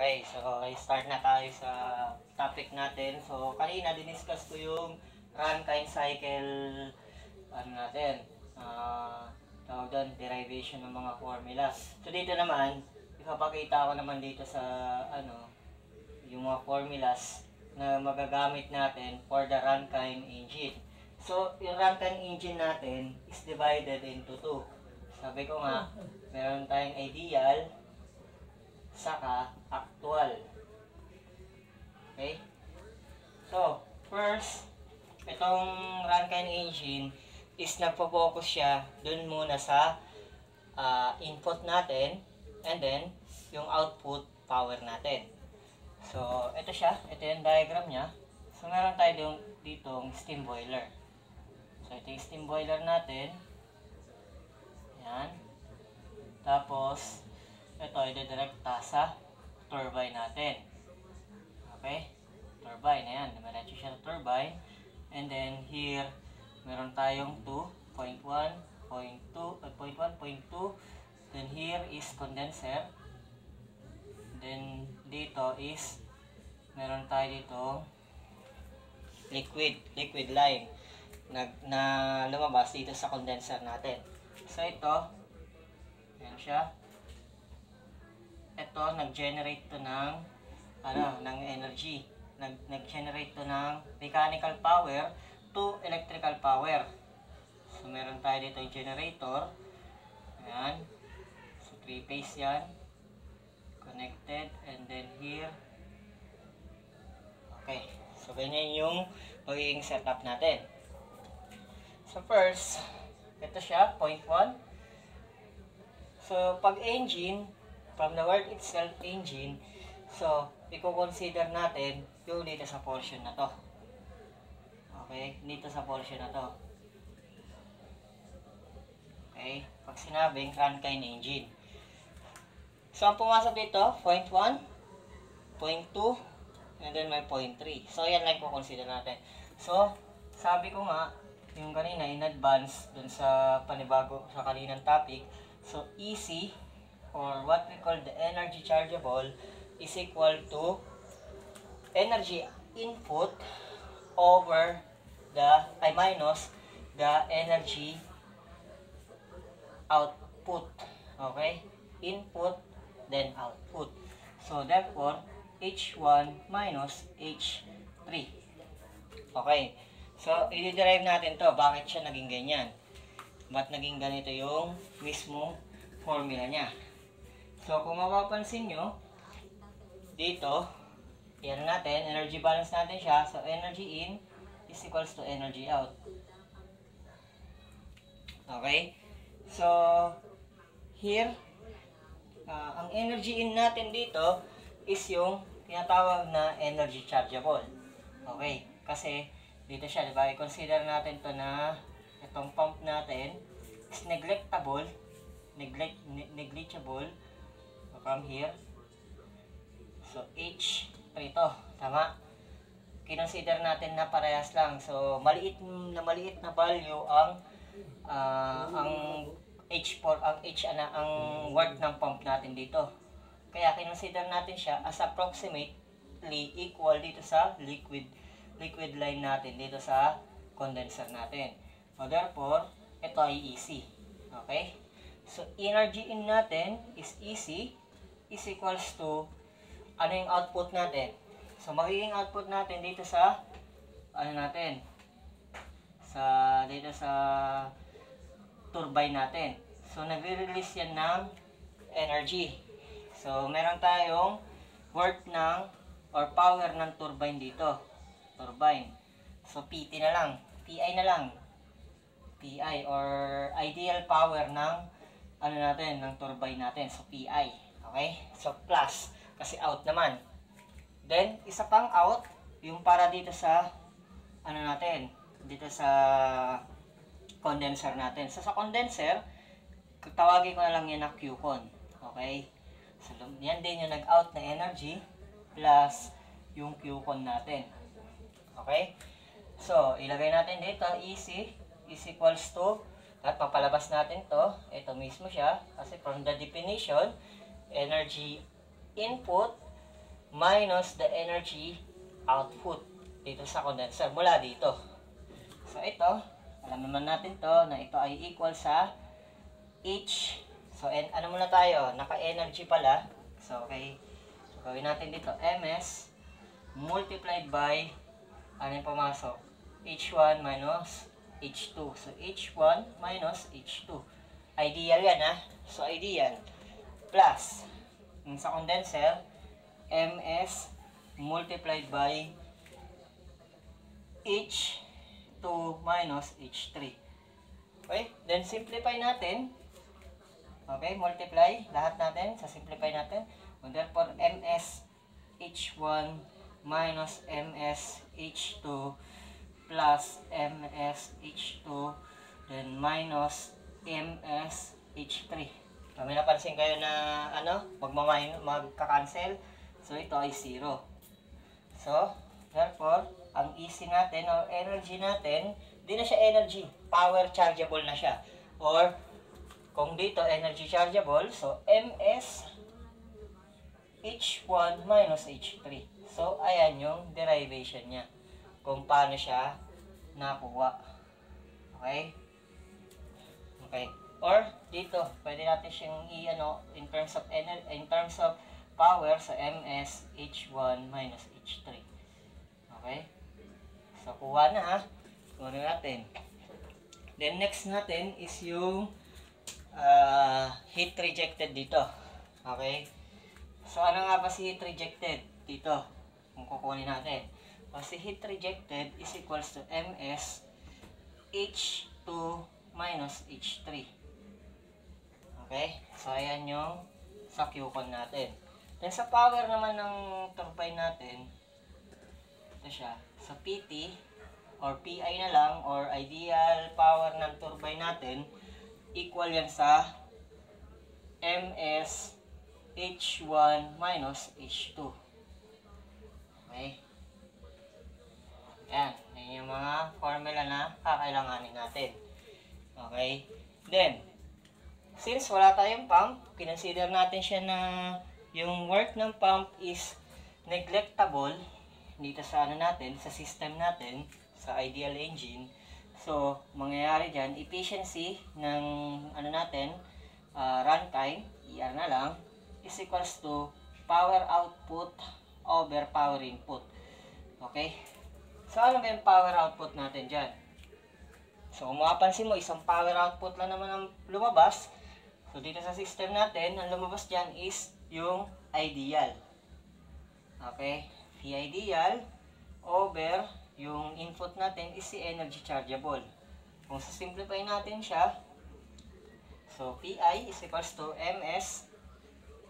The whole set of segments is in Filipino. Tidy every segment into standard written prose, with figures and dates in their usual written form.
Okay, so start na tayo sa topic natin. So, kanina diniscuss ko yung Rankine cycle natin. Tawag doon, derivation ng mga formula. So, dito naman, ipapakita ko naman dito sa yung mga formulas na magagamit natin for the Rankine engine. So, yung Rankine engine natin is divided into two. Sabi ko nga, meron tayong ideal saka actual. Okay? So, first, itong Rankine engine is nagpo-focus siya dun muna sa input natin and then yung output power natin. So, ito siya. Ito yung diagram niya. So, meron tayo ditong steam boiler. So, ito yung steam boiler natin. Yan. Tapos, ito ay didirekta sa turbine natin. Okay? Turbine, ayan. Diretso siya sa turbine. And then, here, meron tayong 2.1, 0.2. Then, here is condenser. Then, dito is, meron tayo dito liquid line na lumabas dito sa condenser natin. So, ito, ayan siya. Ito, nag-generate to ng energy. Nag-generate to ng mechanical power to electrical power. So, meron tayo dito yung generator. Ayan. So, 3-phase yan. Connected. And then here. Okay. So, ganyan yung magiging setup natin. So, first, ito siya, 0.1. So, pag engine, from the word itself, engine, so, i-consider natin yung dito sa portion na to. Okay? Dito sa portion na to. Okay? Pag sinabing Rankine engine. So, ang pumasok dito, 0.1, 0.2, and then may 0.3. So, yan lang i-consider natin. So, sabi ko nga, yung kanina, in advance, dun sa panibago, sa kaninang topic, so, EC, or what we call the energy chargeable, is equal to energy input over minus the energy output. Okay? Input, then output. So, therefore, H1 minus H3. Okay? So, i-derive natin to. Bakit siya naging ganyan? Ba't naging ganito yung mismo formula niya? So, kung mapapansin nyo, dito, yan natin, energy balance natin siya. So, energy in is equals to energy out. Okay? So, here, ang energy in natin dito is yung tinatawag na energy chargeable. Okay? Kasi, dito siya, diba? I-consider natin to na itong pump natin is negligible from here. So, H3 to. Tama? Kinonsider natin na parehas lang. So, maliit na value ang H4, ang work ng pump natin dito. Kaya, kinonsider natin siya as approximately equal dito sa liquid line natin, dito sa condenser natin. So, therefore, ito ay EC. Okay? So, energy in natin is EC is equals to ano yung output natin. So, magiging output natin dito sa dito sa turbine natin. So, nagre-release yan ng energy. So, meron tayong work ng or power ng turbine dito. Turbine. So, PT na lang. PI na lang. PI or ideal power ng ng turbine natin. So, PI. Okay? So, plus. Kasi out naman. Then, isa pang out, yung para dito sa, dito sa condenser natin. So, sa condenser, tawagin ko na lang yan na Qcon. Okay? So, yan din yung nag-out na energy plus yung Qcon natin. Okay? So, ilagay natin dito, EC is equals to, at papalabas natin to, ito mismo siya, kasi from the definition, energy input minus the energy output dito sa condenser mula dito. So ito, alam naman natin to na ito ay equal sa H. So ano muna tayo, naka-energy pala. So okay, so, gawin natin dito MS multiplied by ano yung pumasok? H1 minus H2. So H1 minus H2. Ideal yan ha. So ideal plus sa condenser MS multiplied by H2 minus H3. Okay? Then simplify natin. Okay? Multiply lahat natin. Sa simplify natin. And therefore MS H1 minus MS H2 plus MS H2 then minus MS H3. May napansin kayo na magka-cancel. So ito ay 0. So therefore ang EC natin or energy natin, di na siya energy, power chargeable na siya. Or kung dito energy chargeable, so MS H1 minus H3. So ayan yung derivation niya kung paano siya nakuha. Okay? Okay. Or dito, pwede natin siyang in terms of power sa MS H1 minus H3. Okay? So kuha na ha. Kuha na natin. Then next natin is yung heat rejected dito. Okay? So ano nga ba si heat rejected dito? Kung kukunin natin. Kasi heat rejected is equals to MS H2 minus H3. Okay? So ayan yung sa Q-con natin. Then sa power naman ng turbine natin, ito siya. Sa PT or PI na lang or ideal power ng turbine natin, equal yan sa MS H1 minus H2. Okay? Yan. Yan yung mga formula na kakailanganin natin. Okay? Then, since wala tayong pump, kinonsider natin siya na yung work ng pump is neglectable dito sa natin, sa system natin, sa ideal engine. So, mangyayari dyan, efficiency ng natin, runtime, ER na lang, is equals to power output over power input. Okay? So, ano ba yung power output natin dyan? So, kung mapapansin mo, isang power output lang naman ang lumabas. So, dito sa system natin, ang lumabas dyan is yung ideal. Okay? The ideal over yung input natin is si energy chargeable. Kung simplify natin siya, so PI is equals to MS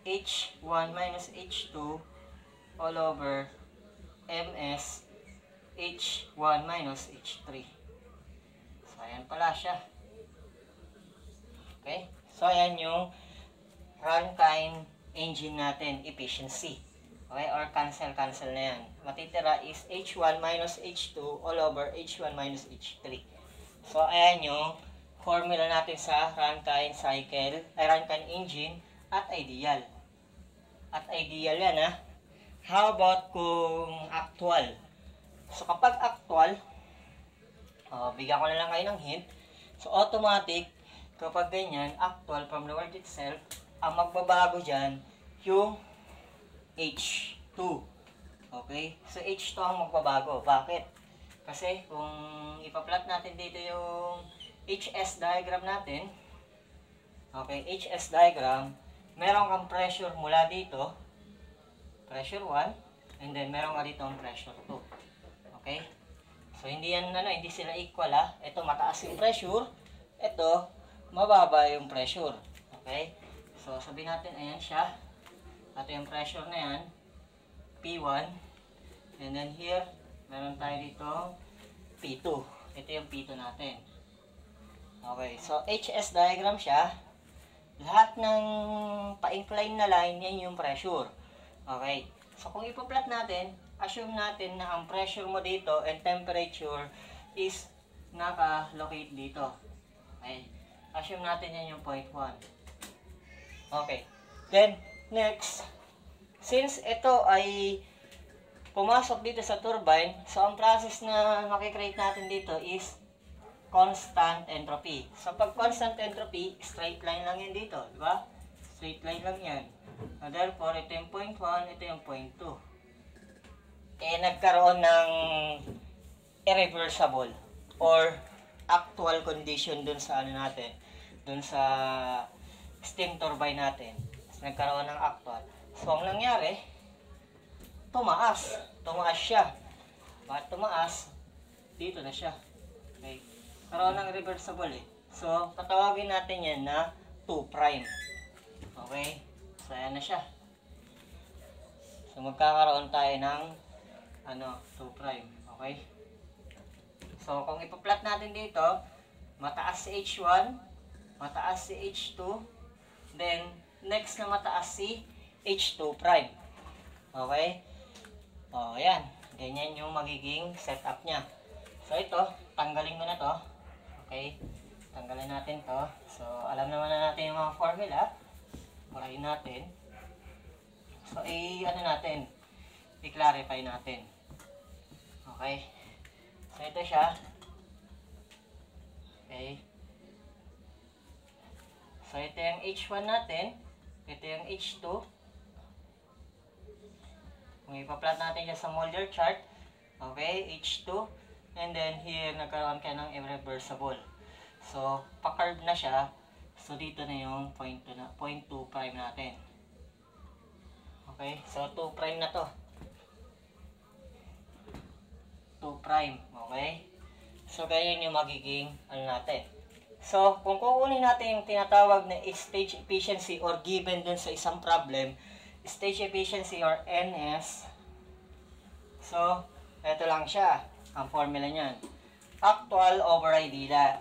H1 minus H2 all over MS H1 minus H3. So, ayan pala siya. Okay? So, ayan yung runtime engine natin, efficiency. Okay? Or cancel na yan. Matitira is H1 minus H2 all over H1 minus H3. So, ayan yung formula natin sa runtime cycle, runtime engine at ideal. At ideal yan ha. How about kung actual? So, kapag actual, bigyan ko na lang kayo ng hint. So, automatic, kapag ganyan, actual from the word itself, ang magbabago dyan, yung H2. Okay? So, H2 ang magbabago. Bakit? Kasi, kung ipa-plot natin dito yung HS diagram natin, okay, HS diagram, meron kang pressure mula dito, pressure 1, and then meron ka dito ang pressure 2. Okay? So, hindi yan, hindi sila equal ha. Ito, mataas yung pressure. Ito, mababa yung pressure. Okay? So, sabihin natin, ayan siya. Ito yung pressure na yan. P1. And then here, meron tayo dito P2. Ito yung P2 natin. Okay. So, HS diagram siya. Lahat ng pa-incline na line, yan yung pressure. Okay. So, kung ipa-plot natin, assume natin na ang pressure mo dito and temperature is naka-locate dito. Okay. Assume natin yan yung 0.1. Okay. Then, next, since ito ay pumasok dito sa turbine, so ang process na makikreate natin dito is constant entropy. So pag constant entropy, straight line lang yan dito, di ba? Straight line lang yan. Therefore, ito yung point 1, ito yung point 2. Nagkaroon ng irreversible or actual condition dun sa ano natin, dun sa steam turbine natin. So, nagkaroon ng actual. So, ang nangyari, tumaas siya. Bakit tumaas? Dito na siya. Okay. Karoon ng reversible So, tatawagin natin yan na 2'. Okay. So, ayan na siya. So, magkakaroon tayo ng 2'. Okay. So, kung ipa-plot natin dito, mataas si H1, mataas si H2, then, next na mataas si H2'. Okay? O, yan. Ganyan yung magiging setup niya. So, ito, tanggalin mo na to. Okay? Tanggalin natin to. So, alam naman na natin yung mga formula. Murahin natin. So, natin. I-clarify natin. Okay? So, ito siya. Okay? So, ito yung H1 natin. Ito yung H2. Kung ipa-plot natin siya sa Molder chart, okay, H2, and then here, nagkaroon ka ng irreversible. So, pa-curve na siya. So, dito na yung point 2 natin. Okay, so 2' na to. 2', okay? So, ganyan yung magiging natin. So, kung kukunin natin yung tinatawag na stage efficiency or given dun sa isang problem, stage efficiency or NS. So, ito lang siya. Ang formula niyan. Actual over ideal.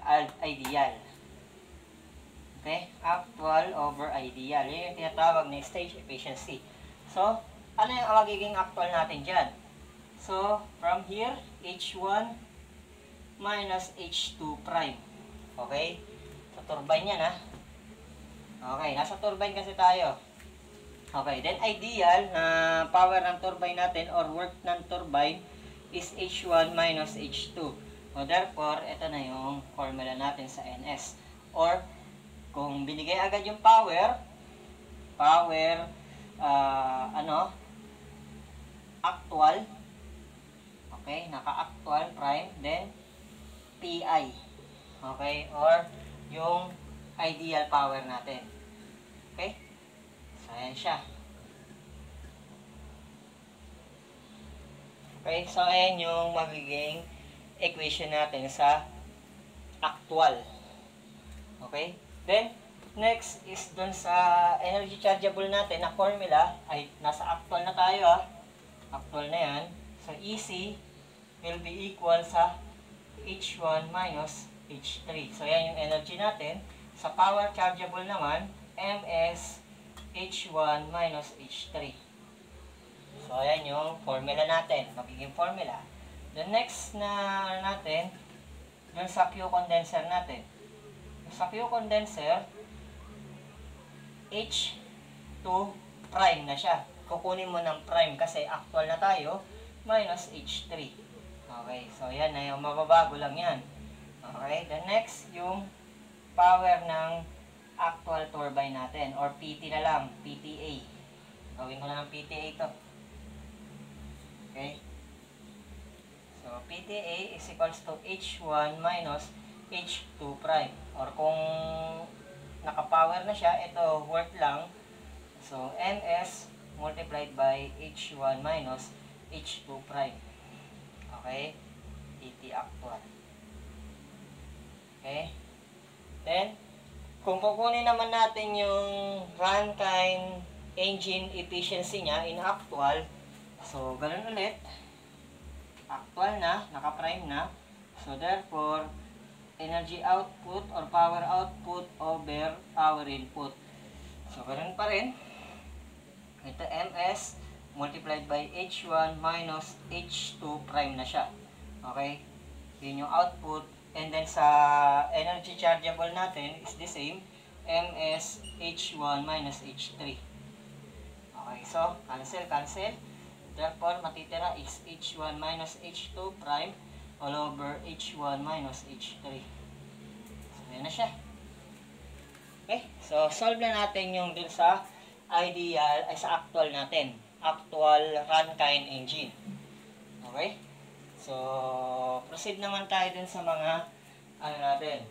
Okay? Actual over ideal. Yan yung tinatawag na stage efficiency. So, ano yung magiging actual natin dyan? So, from here, H1 minus H2'. Okay? Sa turbine yan, ha? Okay, nasa turbine kasi tayo. Okay, then ideal na power ng turbine natin or work ng turbine is H1 minus H2. So, therefore, ito na yung formula natin sa NS. Or, kung binigay agad yung power, actual, okay, naka-actual prime, then PI. Okay, or yung ideal power natin. Okay? So, ayan siya. Okay, so ayan yung magiging equation natin sa actual. Okay? Then, next is dun sa energy chargeable natin na formula, ay nasa actual na tayo Actual na yan. So, EC will be equal sa H1 minus H3. So, yan yung energy natin. Sa power chargeable naman, MS H1 minus H3. So, ayan yung formula natin. Magiging formula. The next na natin, dun sa Q condenser natin. Sa Q condenser, H2 prime na siya. Kukunin mo ng prime kasi actual na tayo, minus H3. Okay, so yan na yung mababago lang yan. Okay, the next, yung power ng actual turbine natin, or PT na lang, PTA. Gawin ko na ng PTA ito. Okay, so PTA is equals to H1 minus H2 prime. Or kung naka-power na siya, ito work lang. So, NS multiplied by H1 minus H2 prime. Okay? PT actual. Okay? Then, kung kukunin naman natin yung runtime engine efficiency niya in actual, so, ganun ulit. Actual na, naka-prime na. So, therefore, energy output or power output over power input. So, ganun pa rin. Ito MS multiplied by H1 minus H2 prime na siya. Okay? Yun yung output. And then sa energy chargeable natin is the same. MS H1 minus H3. Okay, so cancel. Therefore, matitira is H1 minus H2 prime all over H1 minus H3. So, yan na siya. Okay, so solve na natin yung dun sa ideal, ay sa actual natin. Actual Rankine engine. Okay? So, proceed naman tayo dun sa mga, ano natin,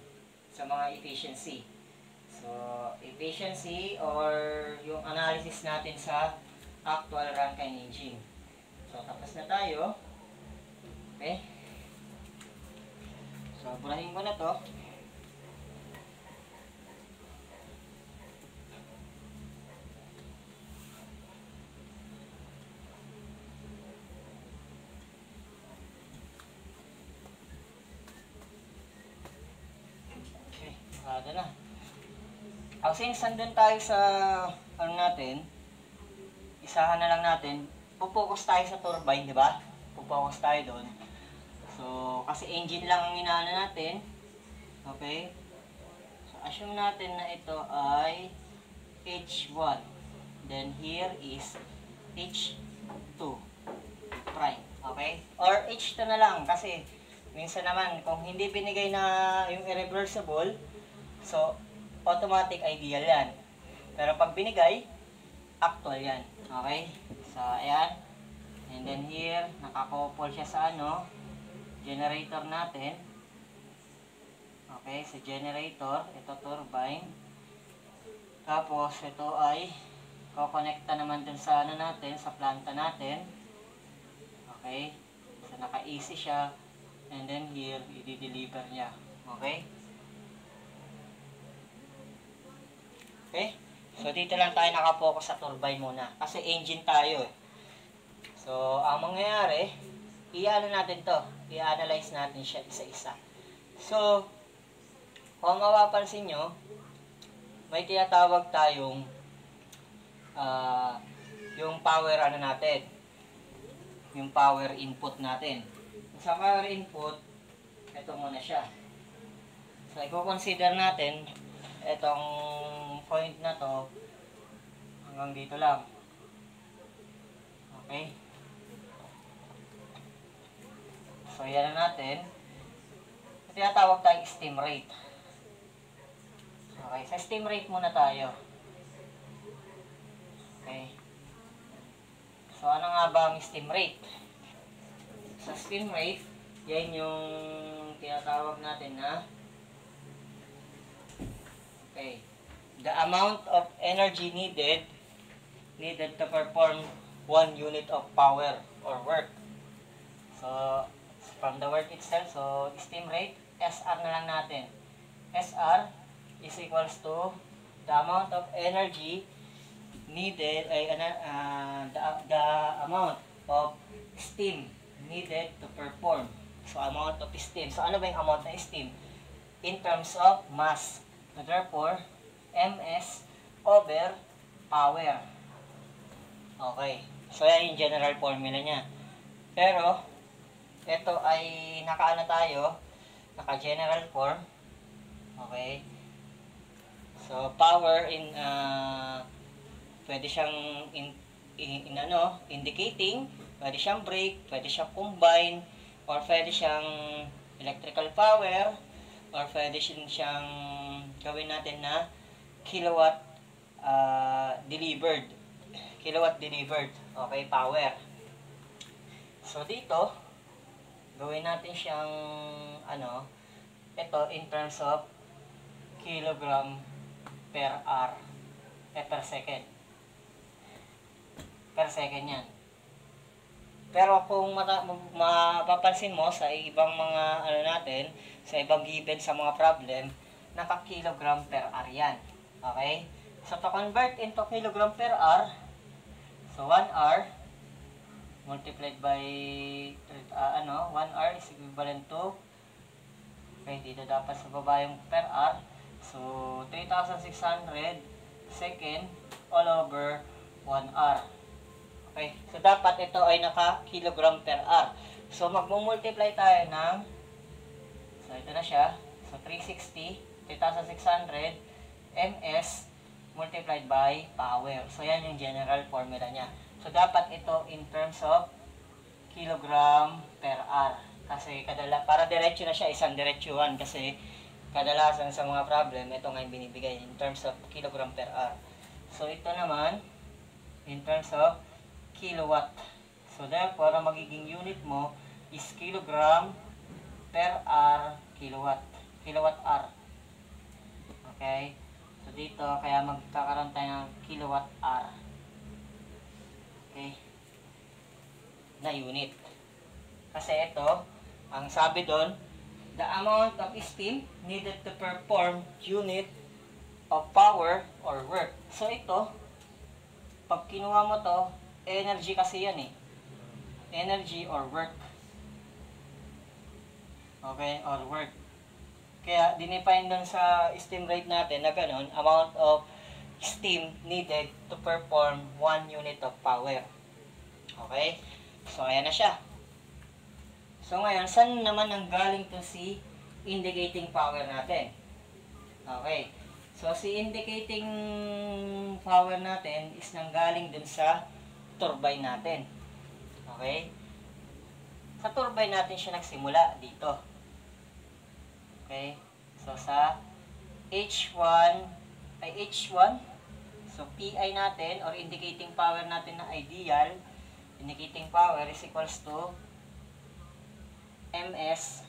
sa mga efficiency. So, efficiency or yung analysis natin sa actual Rankine engine. So, tapos na tayo. Okay? So, burahin ko na to. Okay, marada na. Since nandun tayo sa, ano natin, isahan na lang natin, pupokus tayo sa turbine, di ba? Pupokus tayo doon. So, kasi engine lang ang inaano natin. Okay? So, assume natin na ito ay H1. Then, here is H2 prime. Okay? Or H2 na lang kasi minsan naman, kung hindi binigay na yung irreversible, so, automatic ideal yan. Pero pag binigay, actual yan. Okay? So, ayan. And then here, nakakouple siya sa ano, generator natin. Okay, sa generator, ito turbine. Tapos, ito ay kukonekta naman dun sa ano natin, sa planta natin. Okay? So, naka-AC siya. And then here, i-deliver niya. Okay? Okay? So, dito lang tayo nakapokus sa turbine muna. Kasi engine tayo eh. So, ang mangyayari, i-ano natin to. I-analyze natin siya isa-isa. So, kung mapapansin nyo, may tinatawag tayong yung power ano natin. Yung power input natin. Sa power input, ito muna siya. So, i-consider natin itong point na to hanggang dito lang. Okay? So, yan na natin. Tinatawag tayong steam rate. Okay, sa steam rate muna tayo. Okay. So, ano nga ba ang steam rate? Sa steam rate, yan yung tinatawag natin na okay, the amount of energy needed to perform 1 unit of power or work. So, from the work itself, so steam rate, SR na lang natin. SR is equals to the amount of energy needed, the amount of steam needed to perform. So, amount of steam. So, ano ba yung amount ng steam? In terms of mass. So, therefore, MS over power. Okay. So, yan yung general formula niya. Pero, ito ay naka-ano tayo, naka-general form. Okay. So, power in, pwede siyang indicating, pwede siyang brake, pwede siyang combine, or pwede siyang electrical power, or pwede siyang gawin natin na kilowatt delivered. Kilowatt delivered. Okay, power. So, dito, gawin natin siyang, ito in terms of kilogram per hour, per second. Per second yan. Pero kung mapapansin mo sa ibang mga, natin, sa ibang given sa mga problem, naka-kilogram per hour yan. Okay? So, to convert into kilogram per hour, so 1 hour, multiplied by 1 hour is equivalent to, okay, dito dapat sa baba yung per hour, so 3,600 second all over 1 hour. Okay, so dapat ito ay naka-kilogram per hour. So magmumultiply tayo ng, so ito na siya, so 360, 3,600 ms multiplied by power. So, yan yung general formula niya. So, dapat ito in terms of kilogram per hour. Kasi para diretso na siya, isang diretsuhan. Kasi kadalasan sa mga problem, ito nga yung binibigay in terms of kilogram per hour. So, ito naman, in terms of kilowatt. So, therefore, ang magiging unit mo is kilogram per hour kilowatt. Kilowatt hour. Okay? So, dito, kaya magkakaroon tayo ng kilowatt hour. Okay? Na unit. Kasi ito, ang sabi doon, the amount of steam needed to perform unit of power or work. So, ito, pag kinuha mo to, energy kasi yan eh. Energy or work. Okay? Or work. Kaya, dinefine doon sa steam rate natin na ganun, amount of steam needed to perform 1 unit of power. Okay? So, ayan na siya. So, ngayon, saan naman ang galing to si indicating power natin? Okay. So, si indicating power natin is nanggaling dun sa turbine natin. Okay? Sa turbine natin siya nagsimula dito. Okay? So, sa H1, so PI natin, or indicating power natin na ideal, indicating power is equals to MS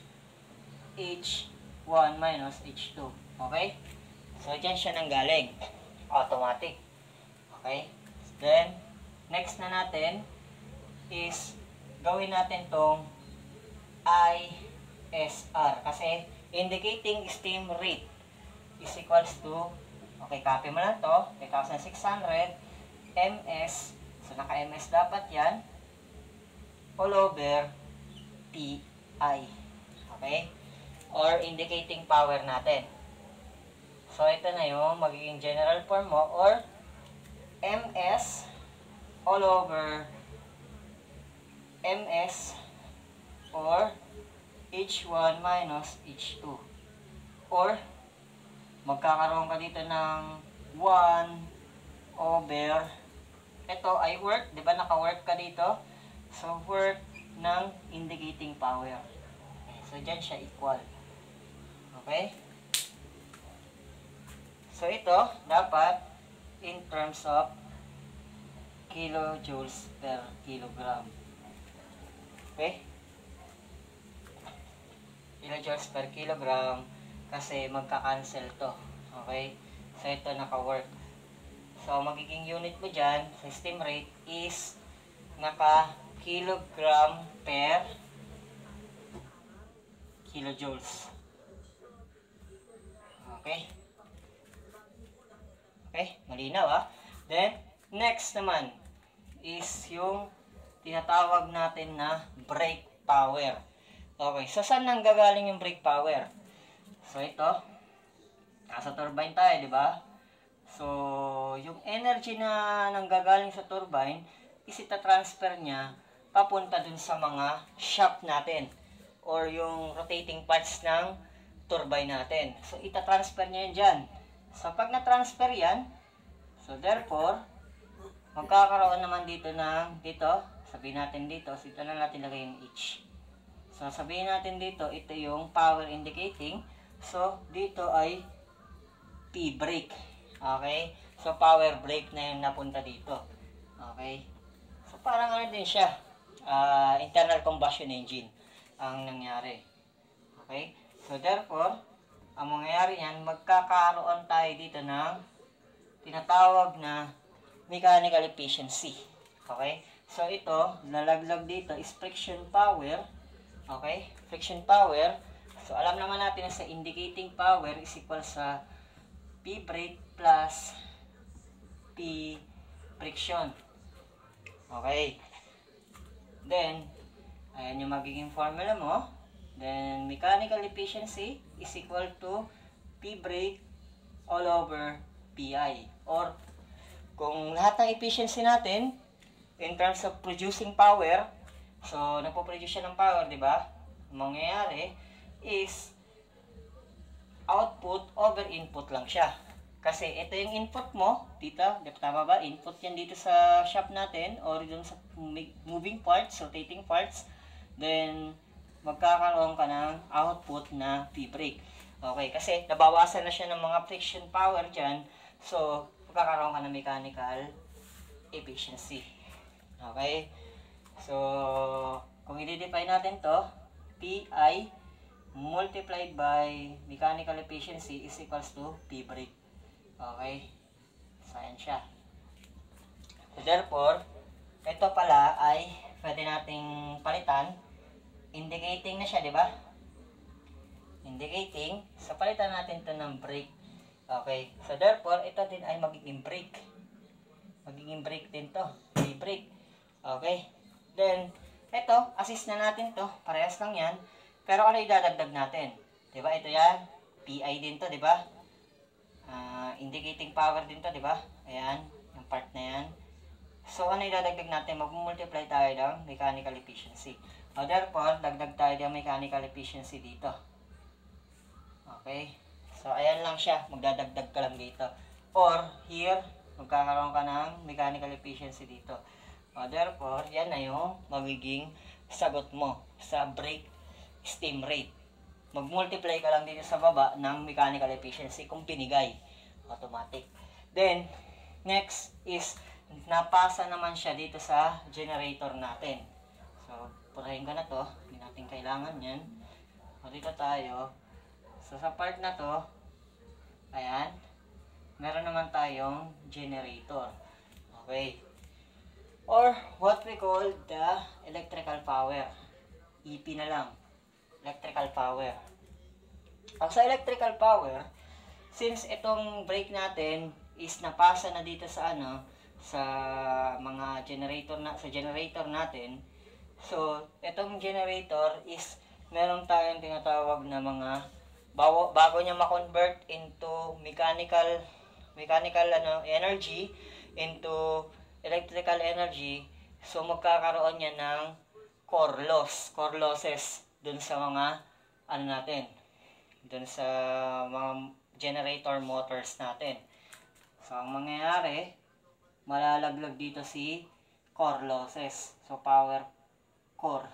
H1 minus H2. Okay? So, dyan siya nanggaling. Automatic. Okay? Then, next na natin is gawin natin tong ISR. Kasi, indicating steam rate is equals to, okay, copy mo lang to, 3,600 MS, so naka-MS dapat yan, all over PI. Okay? Or indicating power natin. So, ito na yung magiging general form mo, or MS all over MS or H1 minus H2. Or, magkakaroon ka dito ng 1 over, ito ay work, di ba naka-work ka dito? So, work ng indicating power. Okay, so, dyan siya equal. Okay? So, ito, dapat in terms of kilojoules per kilogram. Okay? Kilojoules per kilogram kasi magka-cancel to. Okay? So, ito naka-work. So, magiging unit mo dyan sa steam rate is naka-kilogram per kilojoules. Okay? Okay? Malinaw ah. Then, next naman is yung tinatawag natin na brake power. Okay, so saan nang gagaling yung brake power? So ito, nasa turbine tayo, di ba? So, yung energy na nanggagaling sa turbine is ita-transfer niya papunta dun sa mga shaft natin or yung rotating parts ng turbine natin. So, ita-transfer niya yan dyan. So, pag na-transfer yan, so therefore, magkakaroon naman dito ng, sabihin natin dito, so ito na natin lagay yung H. So, sabihin natin dito, ito yung power indicating. So, dito ay P brake. Okay? So, power brake na yung napunta dito. Okay? So, parang ano din siya. Internal combustion engine ang nangyari. Okay? So, therefore, ang mangyayari yan, magkakaroon tayo dito ng tinatawag na mechanical efficiency. Okay? So, ito, nalaglag dito is friction power. Okay? Friction power. So, alam naman natin na sa indicating power is equal sa P brake plus P friction. Okay? Then, ayan yung magiging formula mo. Then, mechanical efficiency is equal to P brake all over PI. Or, kung lahat ng efficiency natin, in terms of producing power, so, nagpo-produce siya ng power, di ba? Ang mangyayari is output over input lang siya. Kasi ito yung input mo dito, tama ba? Input yan dito sa shop natin or dun sa moving parts, rotating parts. Then, magkakaroon ka ng output na P-brake. Okay, kasi nabawasan na siya ng mga friction power dyan. So, magkakaroon ka ng mechanical efficiency. Okay? So, kung i-define natin to, PI multiplied by mechanical efficiency is equals to P-brake. Okay? So, ayan siya. So, therefore, ito pala ay pwede nating palitan. Indicating na siya, di ba? Indicating. So, palitan natin to ng brake. Okay? So, therefore, ito din ay magiging brake. Magiging brake din to. P-brake. Okay? Then, ito, assist na natin to. Parehas lang yan. Pero ano idadagdag natin? Di ba? Ito yan. PI din to, di ba? Indicating power din to, di ba? Ayan, yung part na yan. So, ano idadagdag natin? Mag-multiply tayo ng mechanical efficiency. So, therefore, dagdag tayo ng mechanical efficiency dito. Okay? So, ayan lang siya. Magdadagdag ka lang dito. Or, here, magkakaroon ka ng mechanical efficiency dito. So, therefore, yan na yung magiging sagot mo sa brake steam rate. Mag-multiply ka lang dito sa baba ng mechanical efficiency kung pinigay. Automatic. Then, next is, napasa naman siya dito sa generator natin. So, purahin ko na to. Hindi natin kailangan yan. So, dito tayo. So, sa part na to, ayan, meron naman tayong generator. Okay. Or, what we call the electrical power. EP na lang. Electrical power. Ang sa electrical power, since itong brake natin is napasa na dito sa sa mga generator natin. So, itong generator is meron tayong tinatawag na mga bago niya ma-convert into mechanical energy into electrical energy. So, magkakaroon niya ng core losses dun sa mga dun sa mga generator motors natin. So, ang mangyayari, malalaglag dito si core losses. So, power core.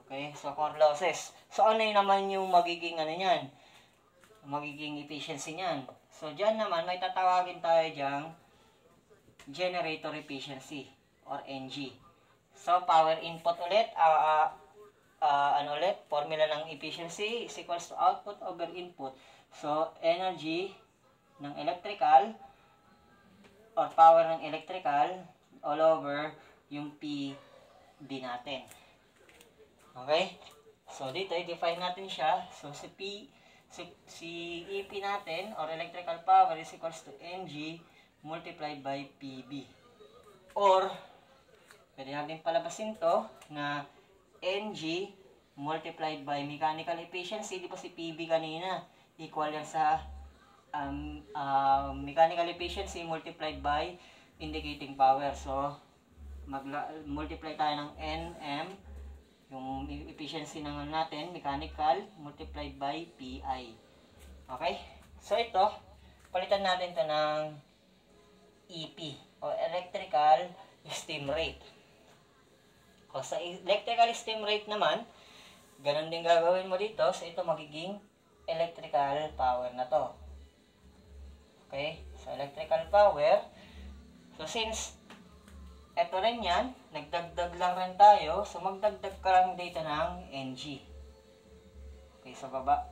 Okay? So, core losses. So, ano naman yung magiging niyan? Magiging efficiency niyan. So, dyan naman, may tatawagin tayo dyang generator efficiency or NG. So, power input ulit, formula ng efficiency is equals to output over input. So, energy ng electrical or power ng electrical all over yung PB natin. Okay? So, dito, i-define natin siya. So, si EP natin or electrical power is equals to NG multiplied by PB. Or, pwede natin palabasin to na NG multiplied by mechanical efficiency. Di ba si PB kanina? Equal yan sa mechanical efficiency multiplied by indicating power. So, multiply tayo ng NM, yung efficiency ng natin, mechanical, multiplied by PI. Okay? So, ito, palitan natin to ng EP, o electrical steam rate. O sa electrical steam rate naman, ganun din gagawin mo dito. So, ito magiging electrical power na to. Okay? So, electrical power. So, since ito rin yan, nagdagdag lang rin tayo. So, magdagdag ka lang dito ng NG. Okay, sa baba.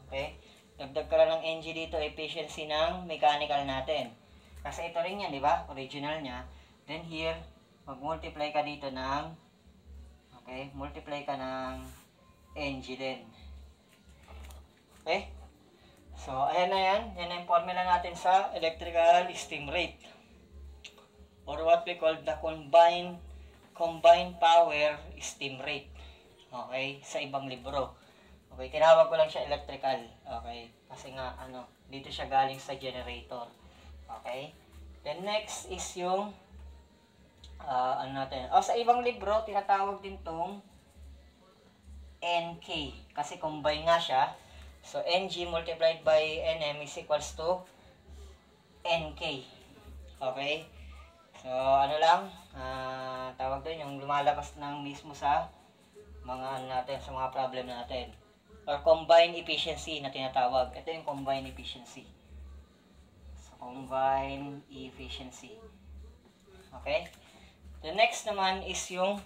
Okay? Dagdag ka lang ng NG dito, efficiency ng mechanical natin. Kasi ito rin yan, di ba? Original niya. Then here, mag-multiply ka dito ng multiply ka ng NG din. Okay? So, ayan na yan. Yan na yung formula natin sa electrical steam rate. Or what we call the combined power steam rate. Okay? Sa ibang libro. Okay? Tinawag ko lang siya electrical. Okay? Kasi nga, dito siya galing sa generator. Okay? Then next is yung sa ibang libro, tinatawag din tong NK. Kasi combine nga siya. So, Ng multiplied by Nm is equals to Nk. Okay? So, ano lang, tawag doon yung lumalabas ng mismo sa mga ano natin, sa mga problem natin. Or combined efficiency na tinatawag. Ito yung combined efficiency. So, combined efficiency. Okay? The next naman is yung,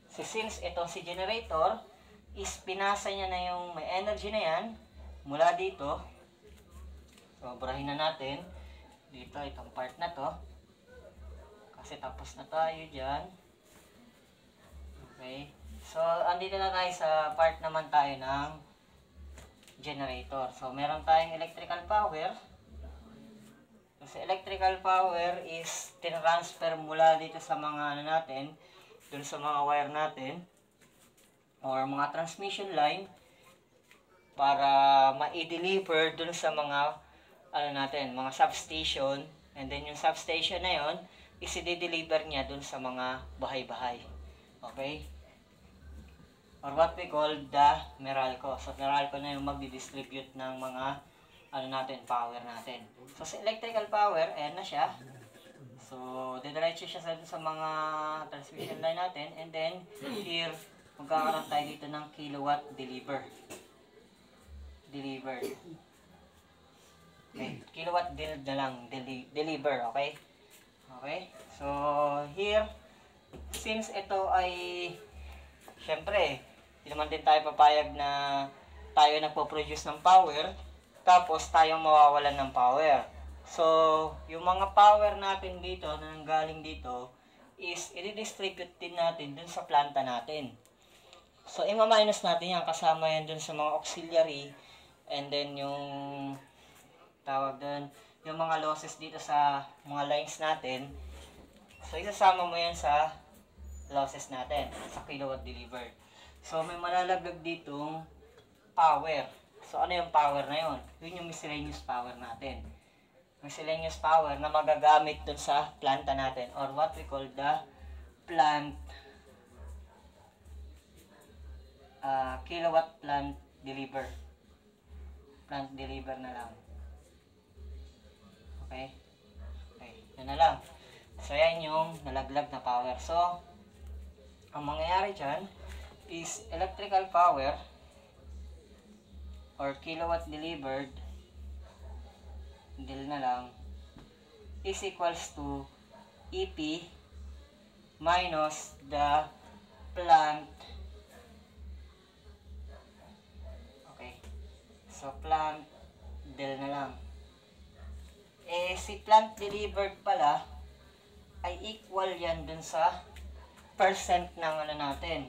since ito si generator, is pinasa niya na yung may energy na yan, mula dito. So, burahin na natin. Dito, itong part na to. Kasi tapos na tayo dyan. Okay. So, andito na tayo sa part naman tayo ng generator. So, meron tayong electrical power. Kasi electrical power is tinransfer mula dito sa mga ano natin, dun sa mga wire natin, or mga transmission line, para ma-deliver dun sa mga ano natin, mga substation, and then yung substation na yon is i-deliver niya dun sa mga bahay-bahay. Okay? Or what we call the Meralco. So, Meralco na yung magdi-distribute ng mga ano natin, power natin. So, sa electrical power, ayan na siya. So, didiretso siya sa mga transmission line natin, and then here, magkakaroon tayo dito ng kilowatt delivered. Okay, kilowatt na lang, deliver, okay? Okay, so here, since ito ay, syempre, hindi naman din tayo papayag na tayo nagpo-produce ng power, tapos tayong mawawalan ng power. So, yung mga power natin dito, na nanggaling dito, is i-distribute din natin dun sa planta natin. So, i-minus natin yan, kasama yan dun sa mga auxiliary, and then yung tawag dun, yung mga losses dito sa mga lines natin. So, isasama mo yan sa losses natin, sa kilowatt delivered. So, may malalaglag ditong power. So, ano yung power na yun? Yun yung miscellaneous power natin. Miscellaneous power na magagamit dun sa planta natin, or what we call the plant kilowatt plant deliver. Plant deliver na lang. Okay? Okay, yun na lang. So, yan yung nalaglag na power. So, ang mangyayari dyan is electrical power or kilowatt delivered na lang is equals to EP minus the plant. Okay. So, plant na lang. Si plant delivered pala ay equal yan dun sa percent ng ano natin,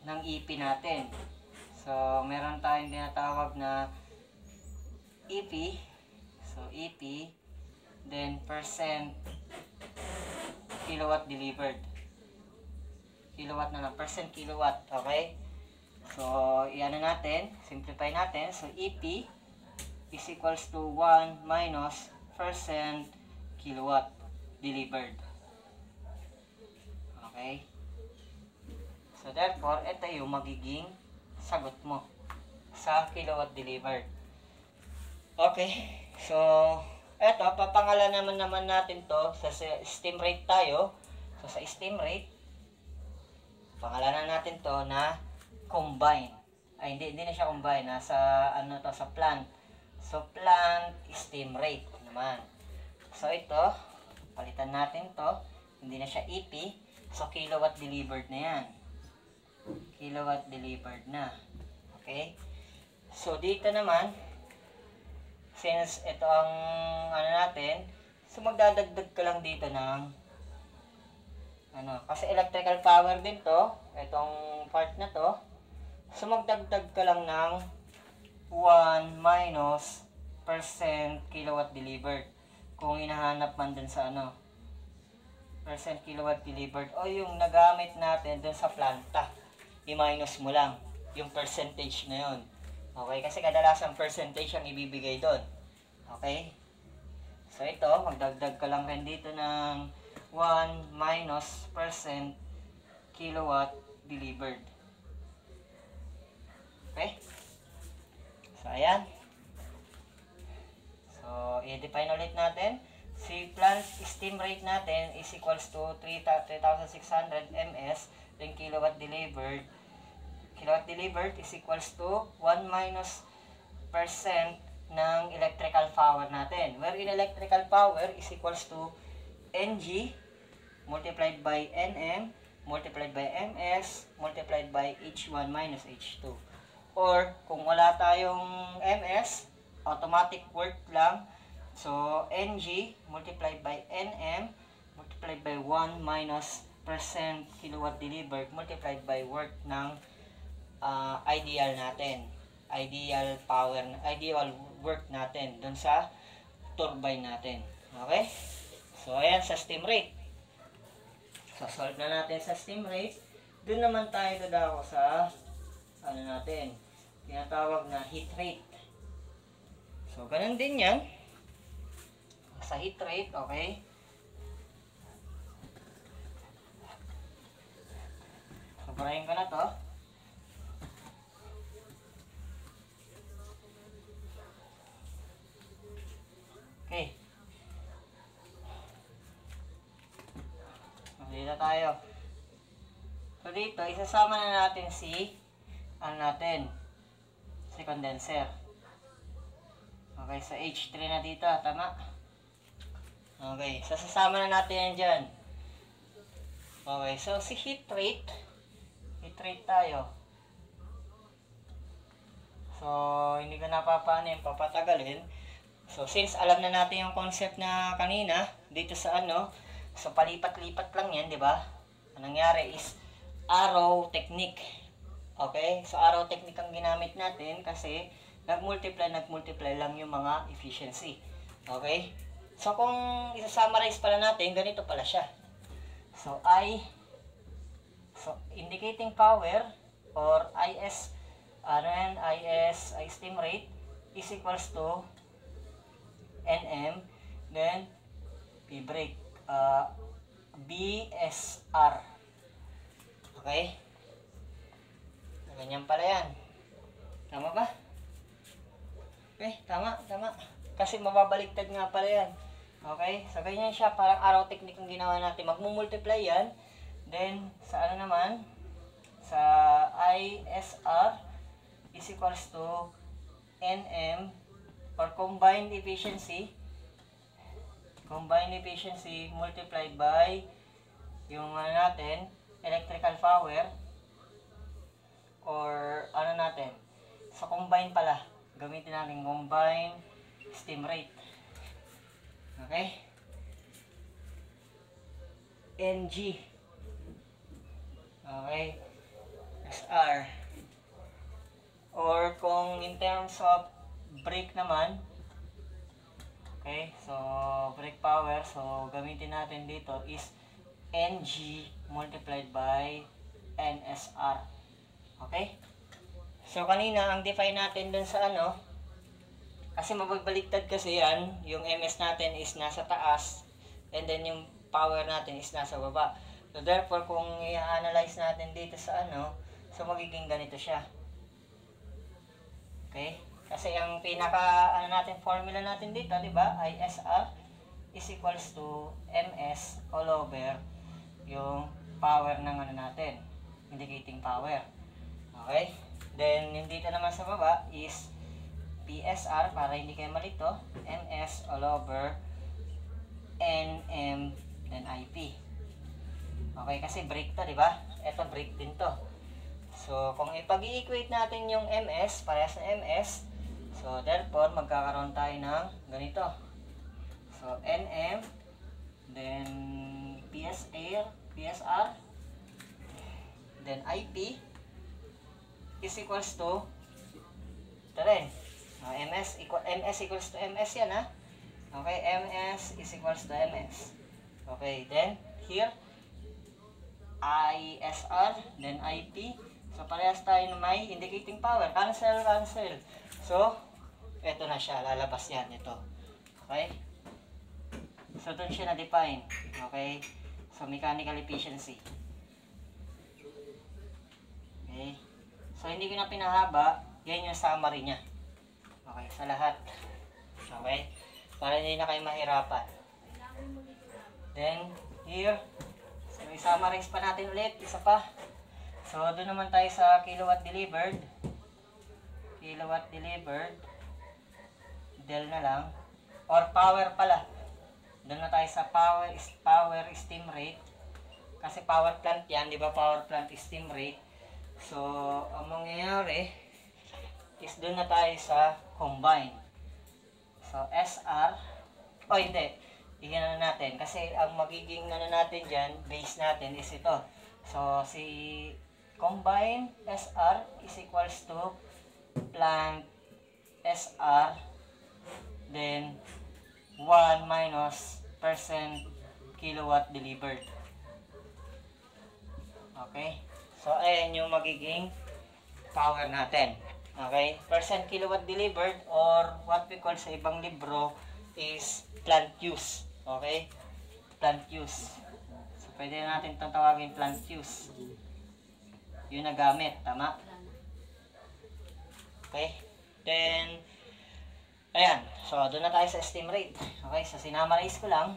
ng EP natin. So, meron tayong tinatawag na EP. So, EP, then percent kilowatt delivered. Kilowatt na lang, percent kilowatt, okay? So, iyan na natin, simplify natin. So, EP is equals to 1 minus percent kilowatt delivered. Okay? So, therefore, ito yung magiging sagot mo sa kilowatt delivered. Okay. So, eto, papangalan naman natin to sa steam rate tayo. So, sa steam rate, pangalanan natin to na combine. Ay, hindi na siya combine. Nasa, ano to, sa plant. So, plant steam rate naman. So, ito, palitan natin to. Hindi na siya EP. So, kilowatt delivered na yan. Kilowatt delivered na. Okay? So, dito naman, since ito ang ano natin, so magdadagdag ka lang dito ng ano, kasi electrical power din to, itong part na to. So, magdagdag ka lang ng 1 minus percent kilowatt delivered. Kung hinahanap man dun sa ano, percent kilowatt delivered o yung nagamit natin dun sa planta, i-minus mo lang yung percentage na yun. Okay, kasi kadalasan percentage ang ibibigay doon. Okay? So, ito, magdagdag ka lang rin dito ng 1 minus percent kilowatt delivered. Okay? So, ayan. So, i-define ulit natin. Si plant steam rate natin is equals to 3,600 ms. Then kilowatt delivered. Kilowatt delivered is equals to 1 minus percent ng electrical power natin. Wherein electrical power is equals to Ng multiplied by Nm multiplied by Ms multiplied by H1 minus H2. Or, kung wala tayong Ms, automatic work lang. So, Ng multiplied by Nm multiplied by 1 minus percent kilowatt delivered multiplied by work ng ideal natin. Ideal power, ideal work natin dun sa turbine natin. Okay? So, ayan sa steam rate. So, solve na natin sa steam rate. Dun naman tayo dadako sa ano natin, tinatawag na heat rate. So, ganun din yan. Sa heat rate, okay? So, burahin ko na to. Okay. Dito tayo. So, dito, isasama na natin si si condenser. Okay, sa H3 na dito, tama? Okay, so sasama na natin yan dyan. Okay, so si heat rate tayo. So, hindi ko napapaano yung papatagalin. So, since alam na natin yung concept na kanina, dito sa so palipat-lipat lang yan, di ba? Ang nangyari is arrow technique. Okay? So, arrow technique ang ginamit natin kasi nag-multiply lang yung mga efficiency. Okay? So, kung isa-summarize pala natin, ganito pala siya. So, indicating power or IS steam rate is equals to Nm, then P break, BSR. Okay? Ganyan pala yan. Tama ba? Okay, tama. Kasi mababaliktad nga pala yan. Okay? So, ganyan siya. Parang arrow technique ang ginawa natin. Magmumultiply yan. Then, sa naman? Sa ISR is equals to Nm or combined efficiency multiplied by yung natin, electrical power or natin. So, combine pala. Gamitin natin combine steam rate. Okay? Ng. Okay? SR. Or kung in terms of brake naman, okay, so brake power, so gamitin natin dito is Ng multiplied by NSR. Okay? So kanina, ang define natin dun sa kasi mabagbaliktad kasi yan, yung MS natin is nasa taas, and then yung power natin is nasa baba. So therefore, kung i-analyze natin dito sa so magiging ganito siya. Okay? Kasi ang pinaka natin formula natin dito, 'di ba? ISR is equals to MS all over yung power ng natin, indicating power. Okay? Then yung dito naman sa baba is PSR, para hindi kayo malito, MS all over NM then IP. Okay, kasi brake to, 'di ba? Ito brake din to. So, kung ipag-i-equate natin yung MS, parehas na MS, so, therefore, magkakaroon tayo ng ganito. So, NM, then PSR, then IP, is equals to, ito rin, MS equals to MS yan, ha? Okay, MS is equals to MS. Okay, then, here, ISR, then IP, so, parehas tayo na may indicating power. Cancel. So, eto na siya. Lalabas yan. Ito. Okay? So, doon siya na-define. Okay? So, mechanical efficiency. Okay? So, hindi ko na pinahaba. Yan yung summary niya. Okay, sa lahat. Okay? Para hindi na kayo mahirapan. Then, here, so i-summarize pa natin ulit, isa pa. So, doon naman tayo sa kilowatt delivered. Kilowatt delivered. Del na lang. Or power pala. Doon na tayo sa power steam rate. Kasi power plant yan, di ba? Power plant steam rate. So, ang mangyayari is doon na tayo sa combine. So, SR. O, hindi. Iyan na natin. Kasi ang magiging natin dyan, base natin is ito. So, si combine SR is equals to plant SR then 1 minus percent kilowatt delivered. Okay? So, ayan yung magiging power natin. Okay? Percent kilowatt delivered or what we call sa ibang libro is plant use. Okay? Plant use. So, pwede natin itong tawagin plant use. Yun na gamit. Tama? Okay? Then, ayan. So, doon na tayo sa steam rate. Okay? So, sinamarize ko lang.